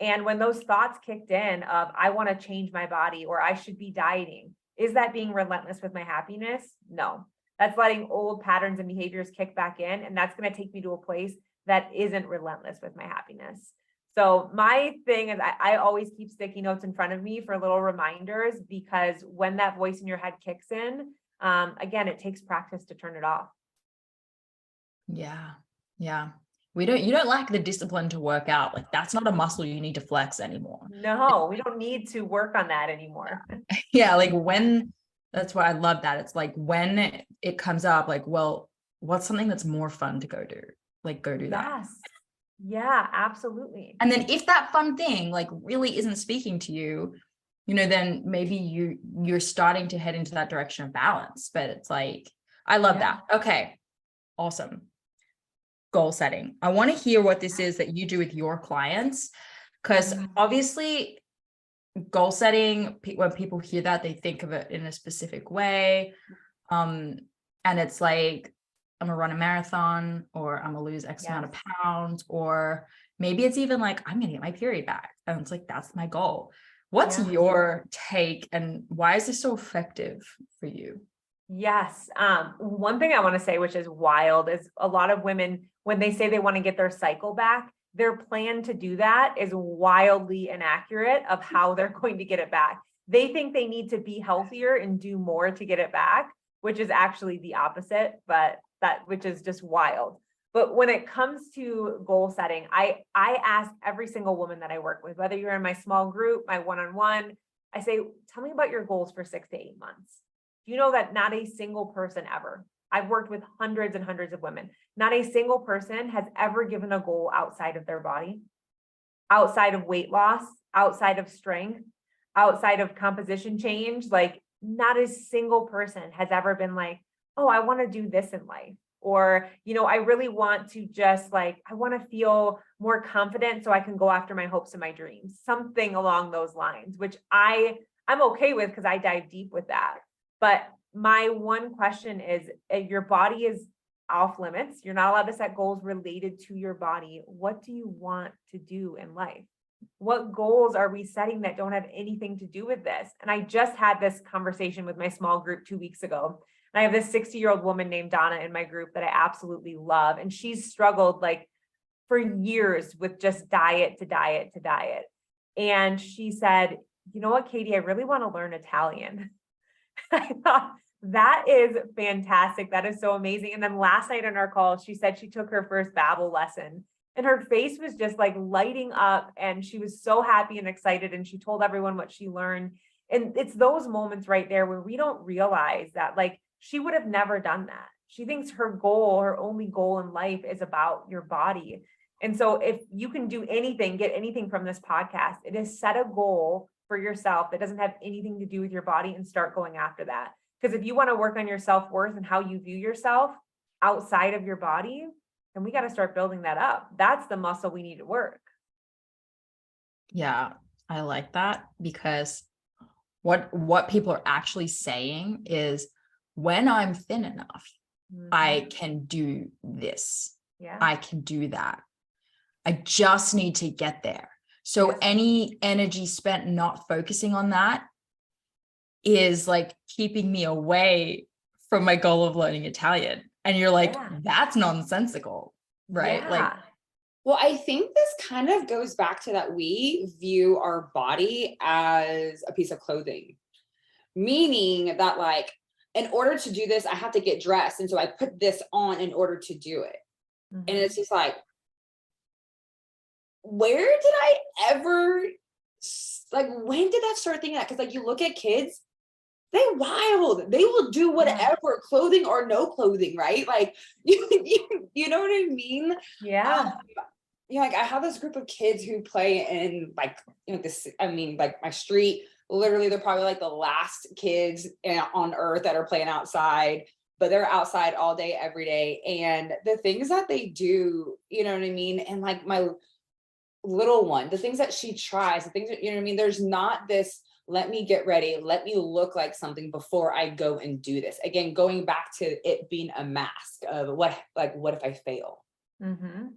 And when those thoughts kicked in of, I want to change my body or I should be dieting, is that being relentless with my happiness? No, that's letting old patterns and behaviors kick back in. And that's going to take me to a place that isn't relentless with my happiness. So my thing is I always keep sticky notes in front of me for little reminders, because when that voice in your head kicks in, again, it takes practice to turn it off. Yeah. Yeah. You don't lack the discipline to work out. Like, that's not a muscle you need to flex anymore. No, we don't need to work on that anymore. Yeah. Like, that's why I love that. It's like when it comes up, like, well, what's something that's more fun to go do? Like, go do that. Yes. Yeah, absolutely. And then if that fun thing like really isn't speaking to you, then maybe you're starting to head into that direction of balance. But it's like, I love that. Okay. Awesome. Goal setting. I want to hear what this is that you do with your clients, because obviously goal setting, when people hear that, they think of it in a specific way. And it's like, I'm gonna run a marathon, or I'm gonna lose X amount of pounds, or maybe it's even like, I'm gonna get my period back. And it's like, that's my goal. What's your take, and why is this so effective for you? Yes. One thing I want to say, which is wild, is a lot of women, when they say they want to get their cycle back, their plan to do that is wildly inaccurate of how they're going to get it back. They think they need to be healthier and do more to get it back, which is actually the opposite, which is just wild. But when it comes to goal setting, I ask every single woman that I work with, whether you're in my small group, my one-on-one, I say, tell me about your goals for 6 to 8 months. You know that not a single person ever, I've worked with hundreds and hundreds of women, not a single person has ever given a goal outside of their body, outside of weight loss, outside of strength, outside of composition change. Like, not a single person has ever been like, oh, I want to do this in life. Or, I really want to just I want to feel more confident so I can go after my hopes and my dreams, something along those lines, which I'm okay with, because I dive deep with that. But my one question is, if your body is off limits, you're not allowed to set goals related to your body. What do you want to do in life? What goals are we setting that don't have anything to do with this? And I just had this conversation with my small group 2 weeks ago. And I have this 60-year-old woman named Donna in my group that I absolutely love. And she's struggled for years with just diet to diet to diet. And she said, you know what, Katy, I really want to learn Italian. I thought, that is fantastic. That is so amazing. And then last night on our call, she said she took her first Babbel lesson, and her face was just lighting up, and she was so happy and excited. And she told everyone what she learned. And it's those moments right there where we don't realize that she would have never done that. She thinks her only goal in life is about your body. And so if you can do anything, get anything from this podcast, it is set a goal for yourself that doesn't have anything to do with your body and start going after that. Because if you want to work on your self-worth and how you view yourself outside of your body, then we got to start building that up. That's the muscle we need to work. Yeah, I like that, because what people are actually saying is, when I'm thin enough, I can do this. Yeah. I can do that. I just need to get there. So any energy spent not focusing on that is keeping me away from my goal of learning Italian. And you're like, that's nonsensical, right? Yeah. Well, I think this kind of goes back to that we view our body as a piece of clothing, meaning that in order to do this, I have to get dressed. And so I put this on in order to do it. Mm-hmm. And it's just where did I ever, when did that start thinking that? Because you look at kids, they wild. They will do whatever, clothing or no clothing, right? You know what I mean? Yeah. I have this group of kids who play in my street literally they're probably like the last kids on earth that are playing outside, but they're outside all day, every day. And the things that they do, you know what I mean? And like my little one, the things that she tries, the things that, you know what I mean? There's not this, let me get ready, let me look like something before I go and do this. Again, going back to it being a mask of what if I fail? Mm-hmm.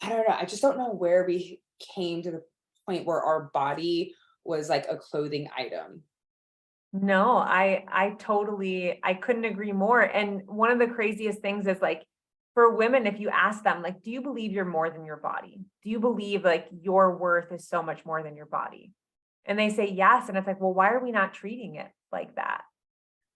I don't know. I just don't know where we came to the point where our body was like a clothing item. No, I totally, I couldn't agree more. And one of the craziest things is like, for women, if you ask them, like, do you believe you're more than your body? Do you believe like your worth is so much more than your body? And they say yes. And it's like, well, why are we not treating it like that?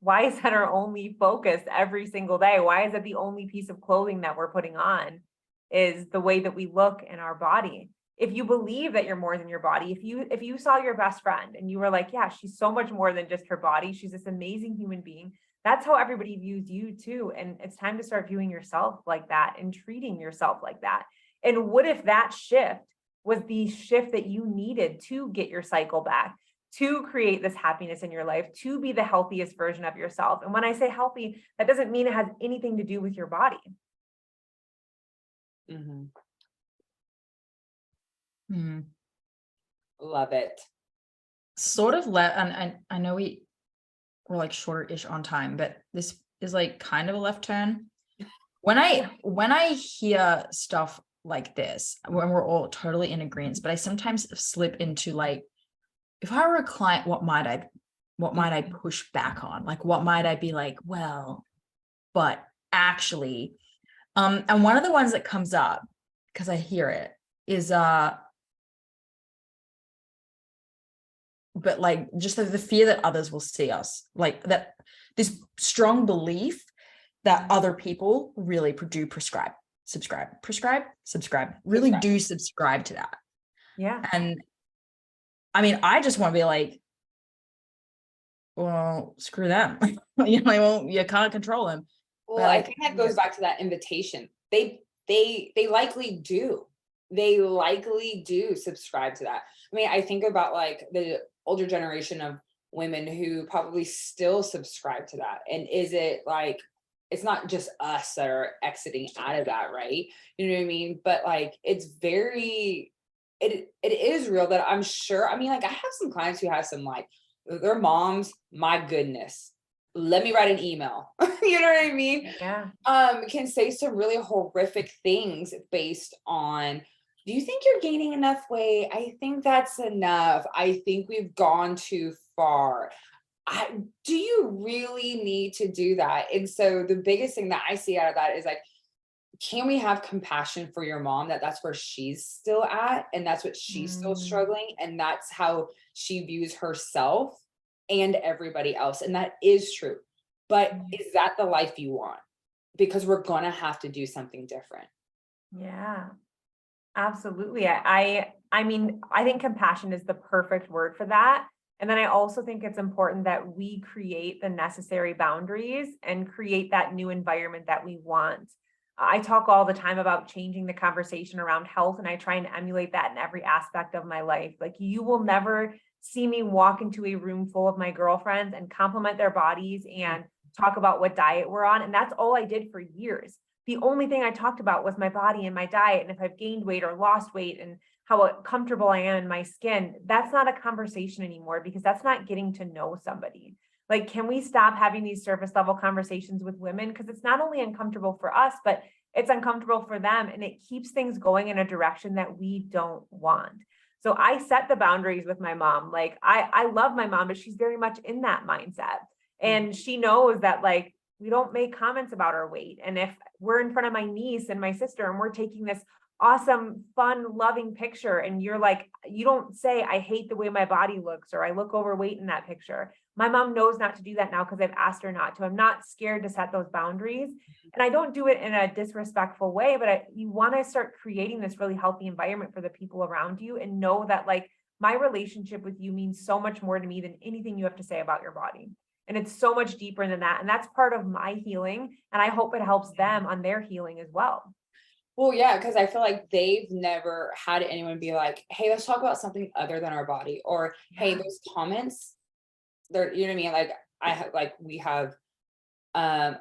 Why is that our only focus every single day? Why is it the only piece of clothing that we're putting on is the way that we look in our body? If you believe that you're more than your body, if you saw your best friend and you were like, yeah, she's so much more than just her body, she's this amazing human being, that's how everybody views you too. And it's time to start viewing yourself like that and treating yourself like that. And what if that shift was the shift that you needed to get your cycle back, to create this happiness in your life, to be the healthiest version of yourself? And when I say healthy, that doesn't mean it has anything to do with your body. Mm-hmm. Mm. Love it. Sort of and I know we're like shorter-ish on time, but this is like kind of a left turn. When I hear stuff like this, when we're all totally in agreement, but I sometimes slip into like, if I were a client, what might I push back on? Like, what might I be like, well, but actually, and one of the ones that comes up, because I hear it, is but like just the fear that others will see us, like that, this strong belief that other people really do subscribe, really do subscribe to that. Yeah. And I mean, I just want to be like, well, screw them. You know, well, you can't control them. Well, I think that goes back to that invitation. They likely do. They likely do subscribe to that. I mean, I think about like the older generation of women who probably still subscribe to that. And is it like, it's not just us that are exiting out of that, right? You know what I mean? But like, it's very, it is real that I'm sure. I mean, like I have some clients who have some like, their moms, my goodness, let me write an email. You know what I mean? Yeah. Can say some really horrific things based on, do you think you're gaining enough weight? I think that's enough. I think we've gone too far. Do you really need to do that? And so the biggest thing that I see out of that is like, can we have compassion for your mom, that's where she's still at, and that's what she's still struggling, and that's how she views herself and everybody else, and that is true. But is that the life you want? Because we're gonna have to do something different. Yeah, absolutely. I mean, I think compassion is the perfect word for that. And then I also think it's important that we create the necessary boundaries and create that new environment that we want. I talk all the time about changing the conversation around health, and I try and emulate that in every aspect of my life. Like, you will never see me walk into a room full of my girlfriends and compliment their bodies and talk about what diet we're on. And that's all I did for years. The only thing I talked about was my body and my diet, and if I've gained weight or lost weight, and how comfortable I am in my skin. That's not a conversation anymore, because that's not getting to know somebody. Like, can we stop having these surface level conversations with women? Because it's not only uncomfortable for us, but it's uncomfortable for them. And it keeps things going in a direction that we don't want. So I set the boundaries with my mom. Like, I love my mom, but she's very much in that mindset. And she knows that, like, we don't make comments about our weight. And if we're in front of my niece and my sister and we're taking this awesome, fun, loving picture, and you're like, you don't say, I hate the way my body looks, or I look overweight in that picture. My mom knows not to do that now, because I've asked her not to. I'm not scared to set those boundaries. And I don't do it in a disrespectful way, but you want to start creating this really healthy environment for the people around you, and know that, like, my relationship with you means so much more to me than anything you have to say about your body. And it's so much deeper than that. And that's part of my healing. And I hope it helps them on their healing as well. Well, yeah, because I feel like they've never had anyone be like, hey, let's talk about something other than our body. Or, hey, those comments there, you know what I mean? Like I have, like we have,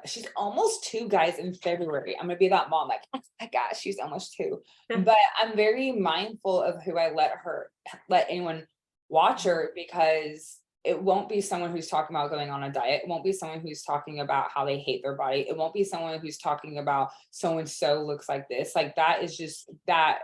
she's almost 2 guys in February. I'm gonna be that mom, like, oh my gosh, she's almost 2. But I'm very mindful of who I let anyone watch her, because it won't be someone who's talking about going on a diet. It won't be someone who's talking about how they hate their body. It won't be someone who's talking about so and so looks like this. Like that is just that.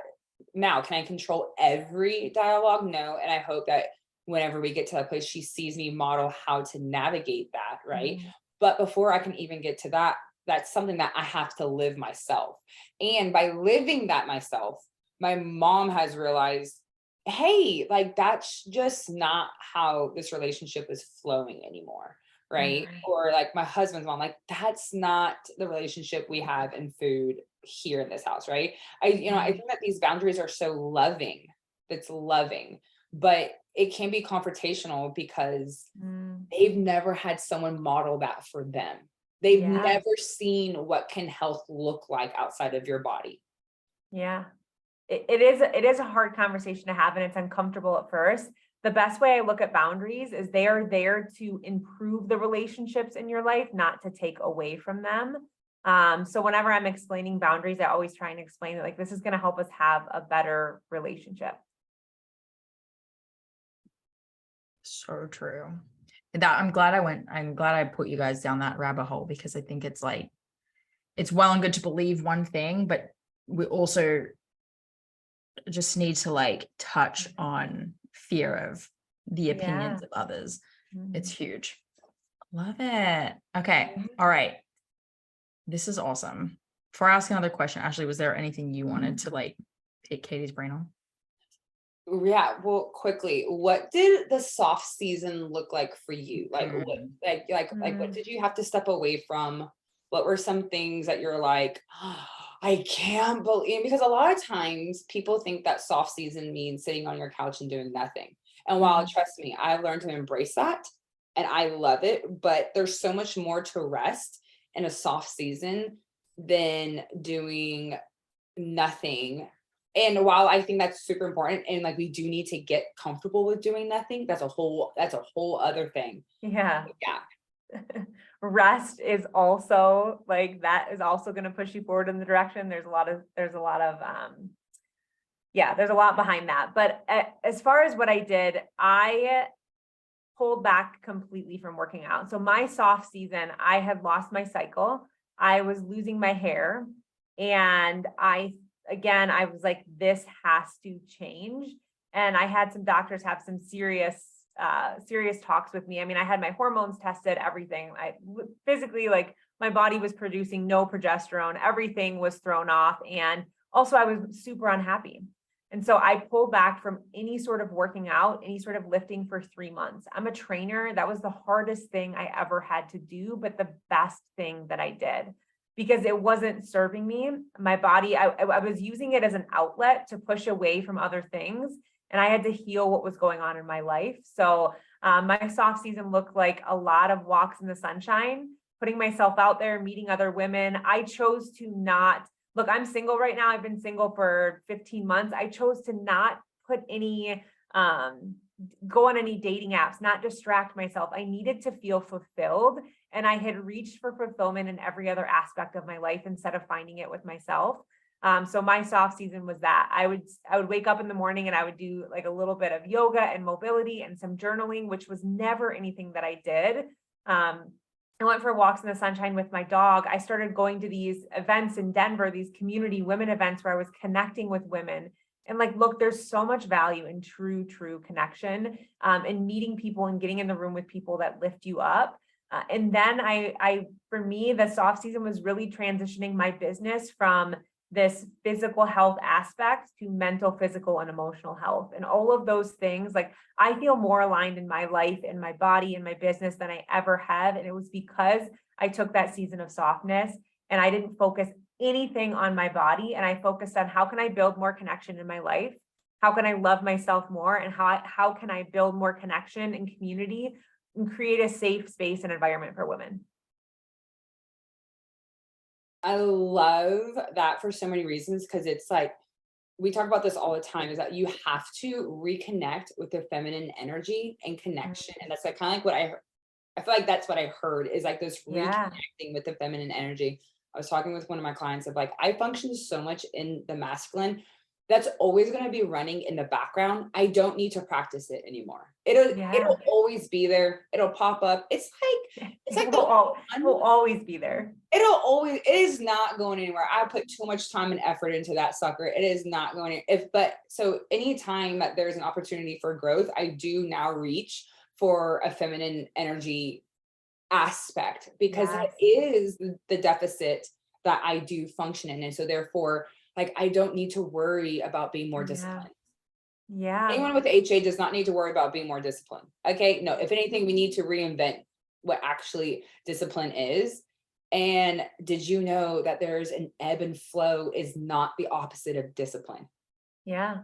Now, can I control every dialogue? No. And I hope that whenever we get to that place, she sees me model how to navigate that, right? Mhm. But before I can even get to that, that's something that I have to live myself. And by living that myself, my mom has realized, hey, like that's just not how this relationship is flowing anymore. Right. Right. Or like my husband's mom, like that's not the relationship we have in food here in this house. Right. I think that these boundaries are so loving. It's loving, but it can be confrontational because Mm, they've never had someone model that for them. They've yeah. never seen what can health look like outside of your body. Yeah. It is a hard conversation to have, and it's uncomfortable at first. The best way I look at boundaries is they are there to improve the relationships in your life, not to take away from them. So whenever I'm explaining boundaries, I always try and explain that like this is going to help us have a better relationship. So true. I'm glad I put you guys down that rabbit hole, because I think it's like, it's well and good to believe one thing, but we also just need to like touch on fear of the opinions of others. It's huge. Love it. Okay. All right. This is awesome. Before I ask another question, Ashley, was there anything you wanted to like pick Katie's brain on? Yeah, well, quickly, what did the soft season look like for you? Like, what, what did you have to step away from? What were some things that you're like, "Oh, I can't believe," because a lot of times people think that soft season means sitting on your couch and doing nothing. And while, trust me, I've learned to embrace that and I love it, but there's so much more to rest in a soft season than doing nothing. And while I think that's super important, and like we do need to get comfortable with doing nothing, that's a whole other thing. Yeah. Yeah. Rest is also like, that is also going to push you forward in the direction. There's a lot of there's a lot behind that. But as far as what I did, I pulled back completely from working out. So my soft season, I had lost my cycle. I was losing my hair, and I was like, this has to change. And I had some doctors have some serious talks with me. I mean, I had my hormones tested, everything. I physically, like, my body was producing no progesterone, everything was thrown off. And also I was super unhappy. And so I pulled back from any sort of working out, any sort of lifting for 3 months. I'm a trainer. That was the hardest thing I ever had to do, but the best thing that I did, because it wasn't serving me. My body, I was using it as an outlet to push away from other things. And I had to heal what was going on in my life. So my soft season looked like a lot of walks in the sunshine, putting myself out there, meeting other women. I chose to not, look, I'm single right now. I've been single for 15 months. I chose to not put any, go on any dating apps, not distract myself. I needed to feel fulfilled. And I had reached for fulfillment in every other aspect of my life instead of finding it with myself. So my soft season was that I would wake up in the morning and I would do like a little bit of yoga and mobility and some journaling, which was never anything that I did. I went for walks in the sunshine with my dog. I started going to these events in Denver, these community women events where I was connecting with women. And like, look, there's so much value in true connection, and meeting people and getting in the room with people that lift you up. And then for me, the soft season was really transitioning my business from this physical health aspect to mental, physical, and emotional health. And all of those things, like, I feel more aligned in my life and my body and my business than I ever have. And it was because I took that season of softness and I didn't focus anything on my body. And I focused on how can I build more connection in my life? How can I love myself more? And how can I build more connection and community and create a safe space and environment for women? I love that for so many reasons, because it's like we talk about this all the time, is that you have to reconnect with the feminine energy and connection. And that's like kind of like what I feel like that's what I heard, is like this Yeah. reconnecting with the feminine energy. I was talking with one of my clients of like, I function so much in the masculine. That's always going to be running in the background. I don't need to practice it anymore. It'll always be there. It'll pop up. It's like will always be there. It is not going anywhere. I put too much time and effort into that sucker. It is not going so anytime that there's an opportunity for growth, I do now reach for a feminine energy aspect, because it is the deficit that I do function in. And so therefore, like, I don't need to worry about being more disciplined. Yeah. Anyone with HA does not need to worry about being more disciplined. Okay. No, if anything, we need to reinvent what actually discipline is. And did you know that there's an ebb and flow is not the opposite of discipline? Yeah.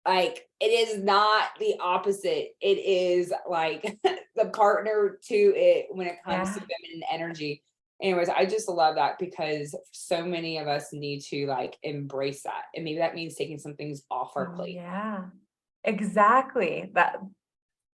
Like, it is not the opposite. It is like the partner to it when it comes to feminine energy. Anyways, I just love that, because so many of us need to like embrace that. And maybe that means taking some things off our plate. Yeah, exactly. That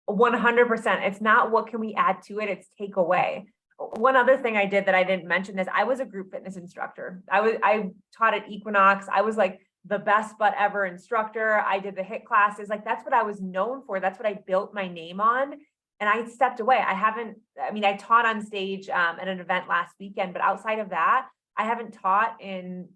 100%. It's not what can we add to it, it's take away. One other thing I did that I didn't mention is I was a group fitness instructor. I taught at Equinox. I was like the best butt ever instructor. I did the HIIT classes. Like, that's what I was known for. That's what I built my name on. And I stepped away. I taught on stage at an event last weekend, but outside of that, I haven't taught in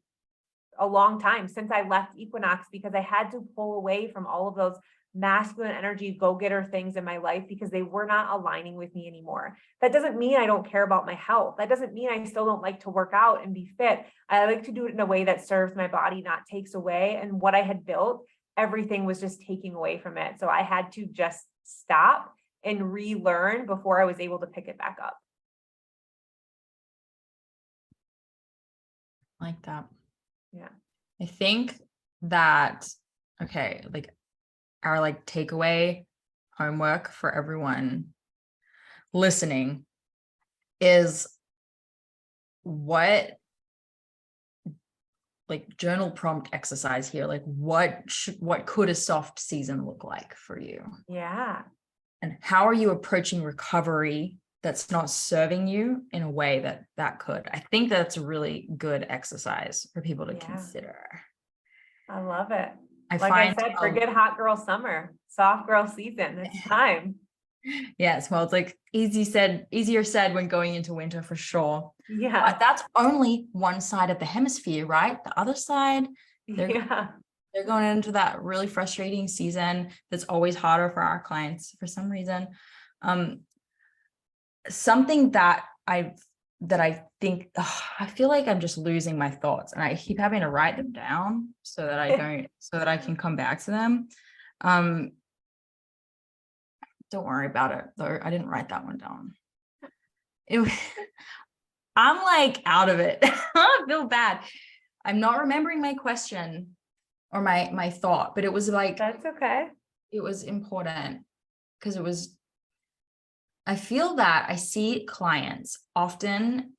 a long time, since I left Equinox, because I had to pull away from all of those masculine energy go-getter things in my life, because they were not aligning with me anymore. That doesn't mean I don't care about my health. That doesn't mean I still don't like to work out and be fit. I like to do it in a way that serves my body, not takes away. And what I had built, everything was just taking away from it. So I had to just stop and relearn before I was able to pick it back up. Like that. Yeah. I think that, okay, like our like takeaway homework for everyone listening is what, like, journal prompt exercise here. Like, what could a soft season look like for you? Yeah. And how are you approaching recovery that's not serving you in a way that could? I think that's a really good exercise for people to consider. I love it. I said, forget hot girl summer, soft girl season. It's time. Yes. Well, it's like easier said when going into winter, for sure. Yeah. But that's only one side of the hemisphere, right? The other side, they're going into that really frustrating season that's always harder for our clients for some reason. Something that I think, I feel like I'm just losing my thoughts, and I keep having to write them down so that I can come back to them. Don't worry about it though. I didn't write that one down. I'm like out of it. I feel bad. I'm not remembering my question or my thought, but it was like, that's okay. It was important because I feel that I see clients often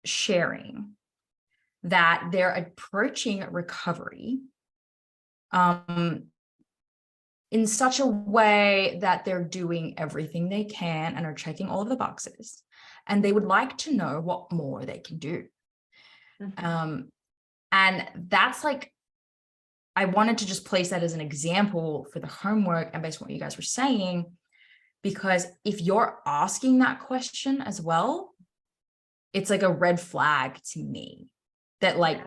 sharing that they're approaching recovery in such a way that they're doing everything they can and are checking all of the boxes, and they would like to know what more they can do. Mm-hmm. And that's like, I wanted to just place that as an example for the homework and based on what you guys were saying, because if you're asking that question as well, it's like a red flag to me that like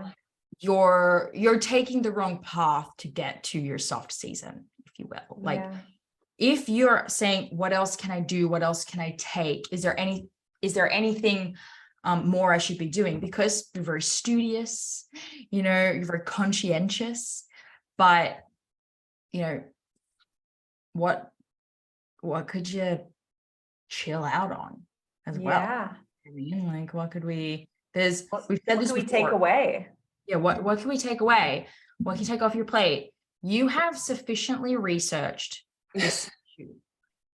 you're taking the wrong path to get to your soft season, if you will. Like if you're saying, what else can I do? What else can I take? Is there anything more I should be doing? Because you're very studious, you're very conscientious, but what could you chill out on as well? I mean, like, what could we, we've said this before. We take away? Yeah. What can we take away? What can you take off your plate? You have sufficiently researched this issue.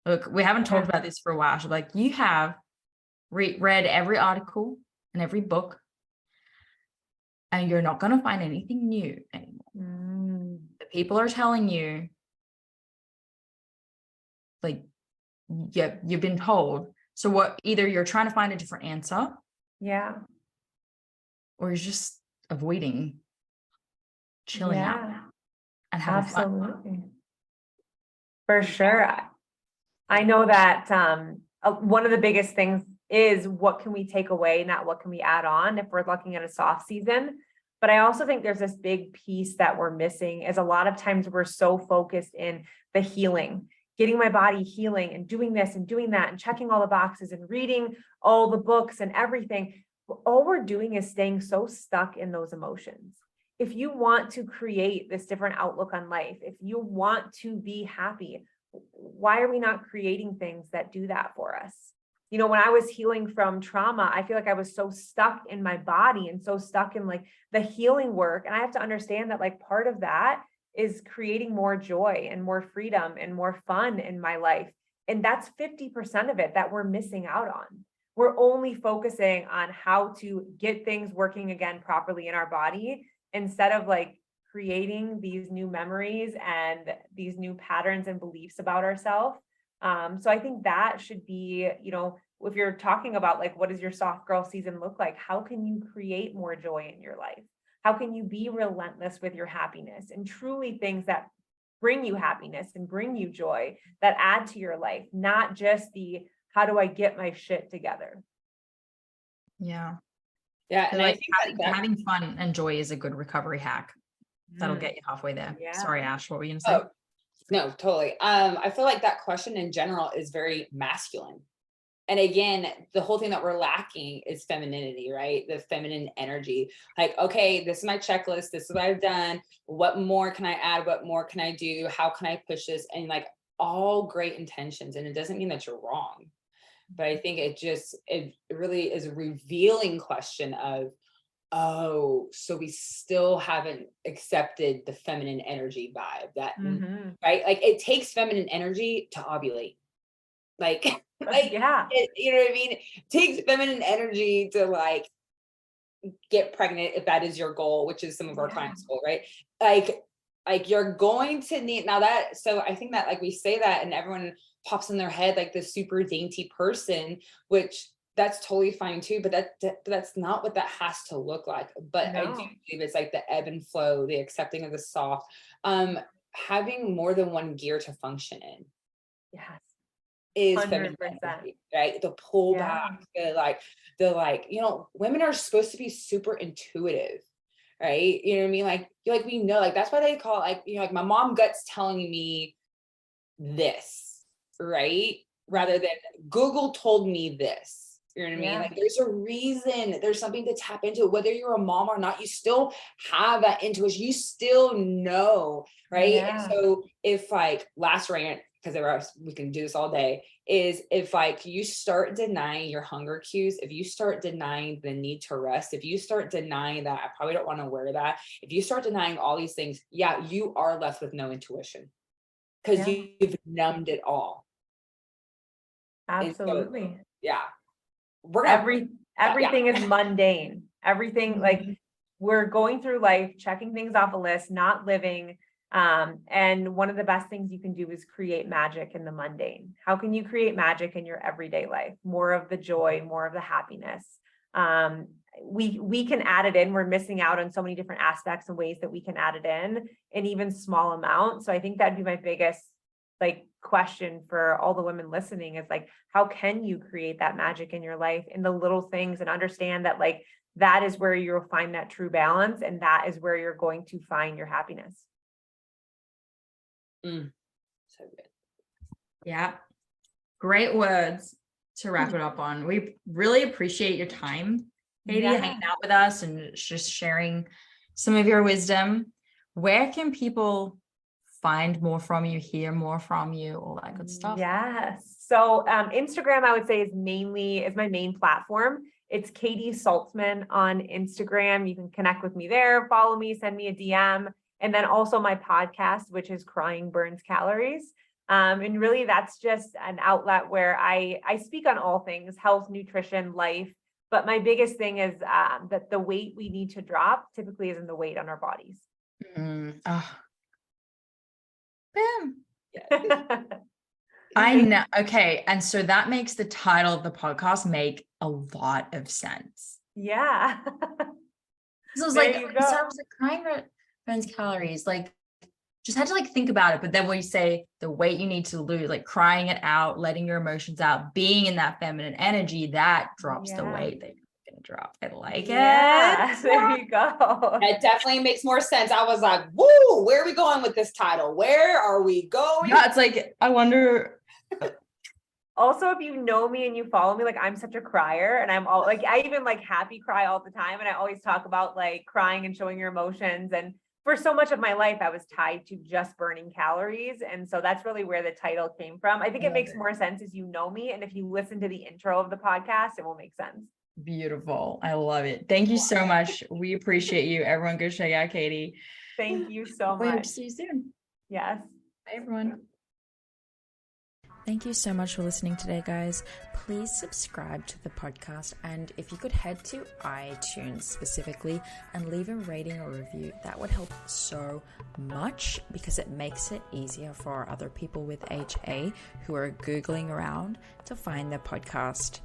Look, we haven't talked about this for a while. So like, you have read every article and every book, and you're not going to find anything new anymore. people are telling you, like, yeah, you've been told. So what, either you're trying to find a different answer Yeah. or you're just avoiding chilling out Yeah. and having fun. Absolutely. For sure. I know that one of the biggest things is what can we take away, not what can we add on if we're looking at a soft season. But I also think there's this big piece that we're missing is a lot of times we're so focused in the healing, getting my body healing and doing this and doing that and checking all the boxes and reading all the books and everything. All we're doing is staying so stuck in those emotions. If you want to create this different outlook on life, if you want to be happy, why are we not creating things that do that for us? You know, when I was healing from trauma, I feel like I was so stuck in my body and so stuck in like the healing work. And I have to understand that like part of that is creating more joy and more freedom and more fun in my life. And that's 50% of it that we're missing out on. We're only focusing on how to get things working again properly in our body instead of like creating these new memories and these new patterns and beliefs about ourselves. So I think that should be, you know, if you're talking about like, what does your soft girl season look like? How can you create more joy in your life? How can you be relentless with your happiness and truly things that bring you happiness and bring you joy that add to your life, not just the, how do I get my shit together? Yeah. Yeah. So And I like think having fun and joy is a good recovery hack. That'll get you halfway there. Yeah. Sorry, Ash, what were you gonna say? Oh, no, totally. I feel like that question in general is very masculine. And again, the whole thing that we're lacking is femininity, right? The feminine energy. Like, okay, this is my checklist. This is what I've done. What more can I add? What more can I do? How can I push this? And like all great intentions. And it doesn't mean that you're wrong. But I think it really is a revealing question of, oh, so we still haven't accepted the feminine energy vibe that, right? Like it takes feminine energy to ovulate. Like, Yeah. you know what I mean? It takes feminine energy to like get pregnant if that is your goal, which is some of our clients' goal, right? Like you're going to need now that, so I think that like we say that and everyone pops in their head like the super dainty person, which that's totally fine too, but that's not what that has to look like. But I do believe it's like the ebb and flow, the accepting of the soft, having more than one gear to function in. Yes. Is 100%. feminine energy, right? The pullback, the like, you know, women are supposed to be super intuitive, right? You know what I mean? Like we know, like that's why they call it, like, you know, like my mom gut's telling me this, right? Rather than Google told me this. You know what I mean? Like there's a reason, there's something to tap into, whether you're a mom or not, you still have that intuition, you still know, right? And so if like last rant, because we can do this all day, is if like you start denying your hunger cues, if you start denying the need to rest, if you start denying that I probably don't want to wear that, if you start denying all these things, yeah, you are left with no intuition because you've numbed it all. Absolutely. So, yeah. We're Everything is mundane. Everything like we're going through life, checking things off a list, not living. And one of the best things you can do is create magic in the mundane. How can you create magic in your everyday life? More of the joy, more of the happiness. We can add it in. We're missing out on so many different aspects and ways that we can add it in even small amounts. So I think that'd be my biggest like question for all the women listening is like, how can you create that magic in your life in the little things and understand that like that is where you'll find that true balance and that is where you're going to find your happiness. So good. Yeah. Great words to wrap it up on. We really appreciate your time, Katy, hanging out with us and just sharing some of your wisdom. Where can people find more from you, hear more from you, all that good stuff? Yes. So Instagram, I would say is my main platform. It's Katy Saltsman on Instagram. You can connect with me there, follow me, send me a DM. And then also my podcast, which is Crying Burns Calories. And really that's just an outlet where I speak on all things, health, nutrition, life. But my biggest thing is that the weight we need to drop typically isn't the weight on our bodies. Bam. I know. Okay. And so that makes the title of the podcast make a lot of sense. Yeah. So I was There like, you so go. I was like crying burns calories. Like, just had to like think about it. But then when you say the weight you need to lose, like crying it out, letting your emotions out, being in that feminine energy, that drops the Yeah. weight that you're gonna drop. I like Yeah, it. there you go. It definitely makes more sense. I was like, woo, where are we going with this title? Where are we going? Yeah, it's like, I wonder. Also, if you know me and you follow me, like I'm such a crier and I'm all like, I even like happy cry all the time. And I always talk about like crying and showing your emotions. And for so much of my life, I was tied to just burning calories. And so that's really where the title came from. I think it makes more sense as you know me. And if you listen to the intro of the podcast, it will make sense. Beautiful. I love it. Thank you so much. We appreciate you. Everyone go check out Katy. Thank you so We hope much. to see you soon. Yes. Bye, everyone. Thank you so much for listening today, guys. Please subscribe to the podcast, and if you could head to iTunes specifically and leave a rating or review, that would help so much because it makes it easier for other people with HA who are Googling around to find the podcast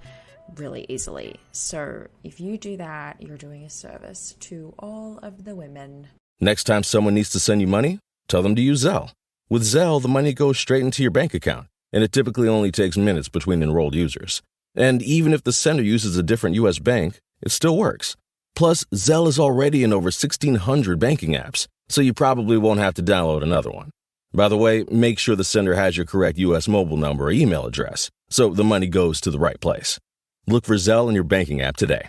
really easily. So if you do that, you're doing a service to all of the women. Next time someone needs to send you money, tell them to use Zelle. With Zelle, the money goes straight into your bank account, and it typically only takes minutes between enrolled users. And even if the sender uses a different U.S. bank, it still works. Plus, Zelle is already in over 1,600 banking apps, so you probably won't have to download another one. By the way, make sure the sender has your correct U.S. mobile number or email address, so the money goes to the right place. Look for Zelle in your banking app today.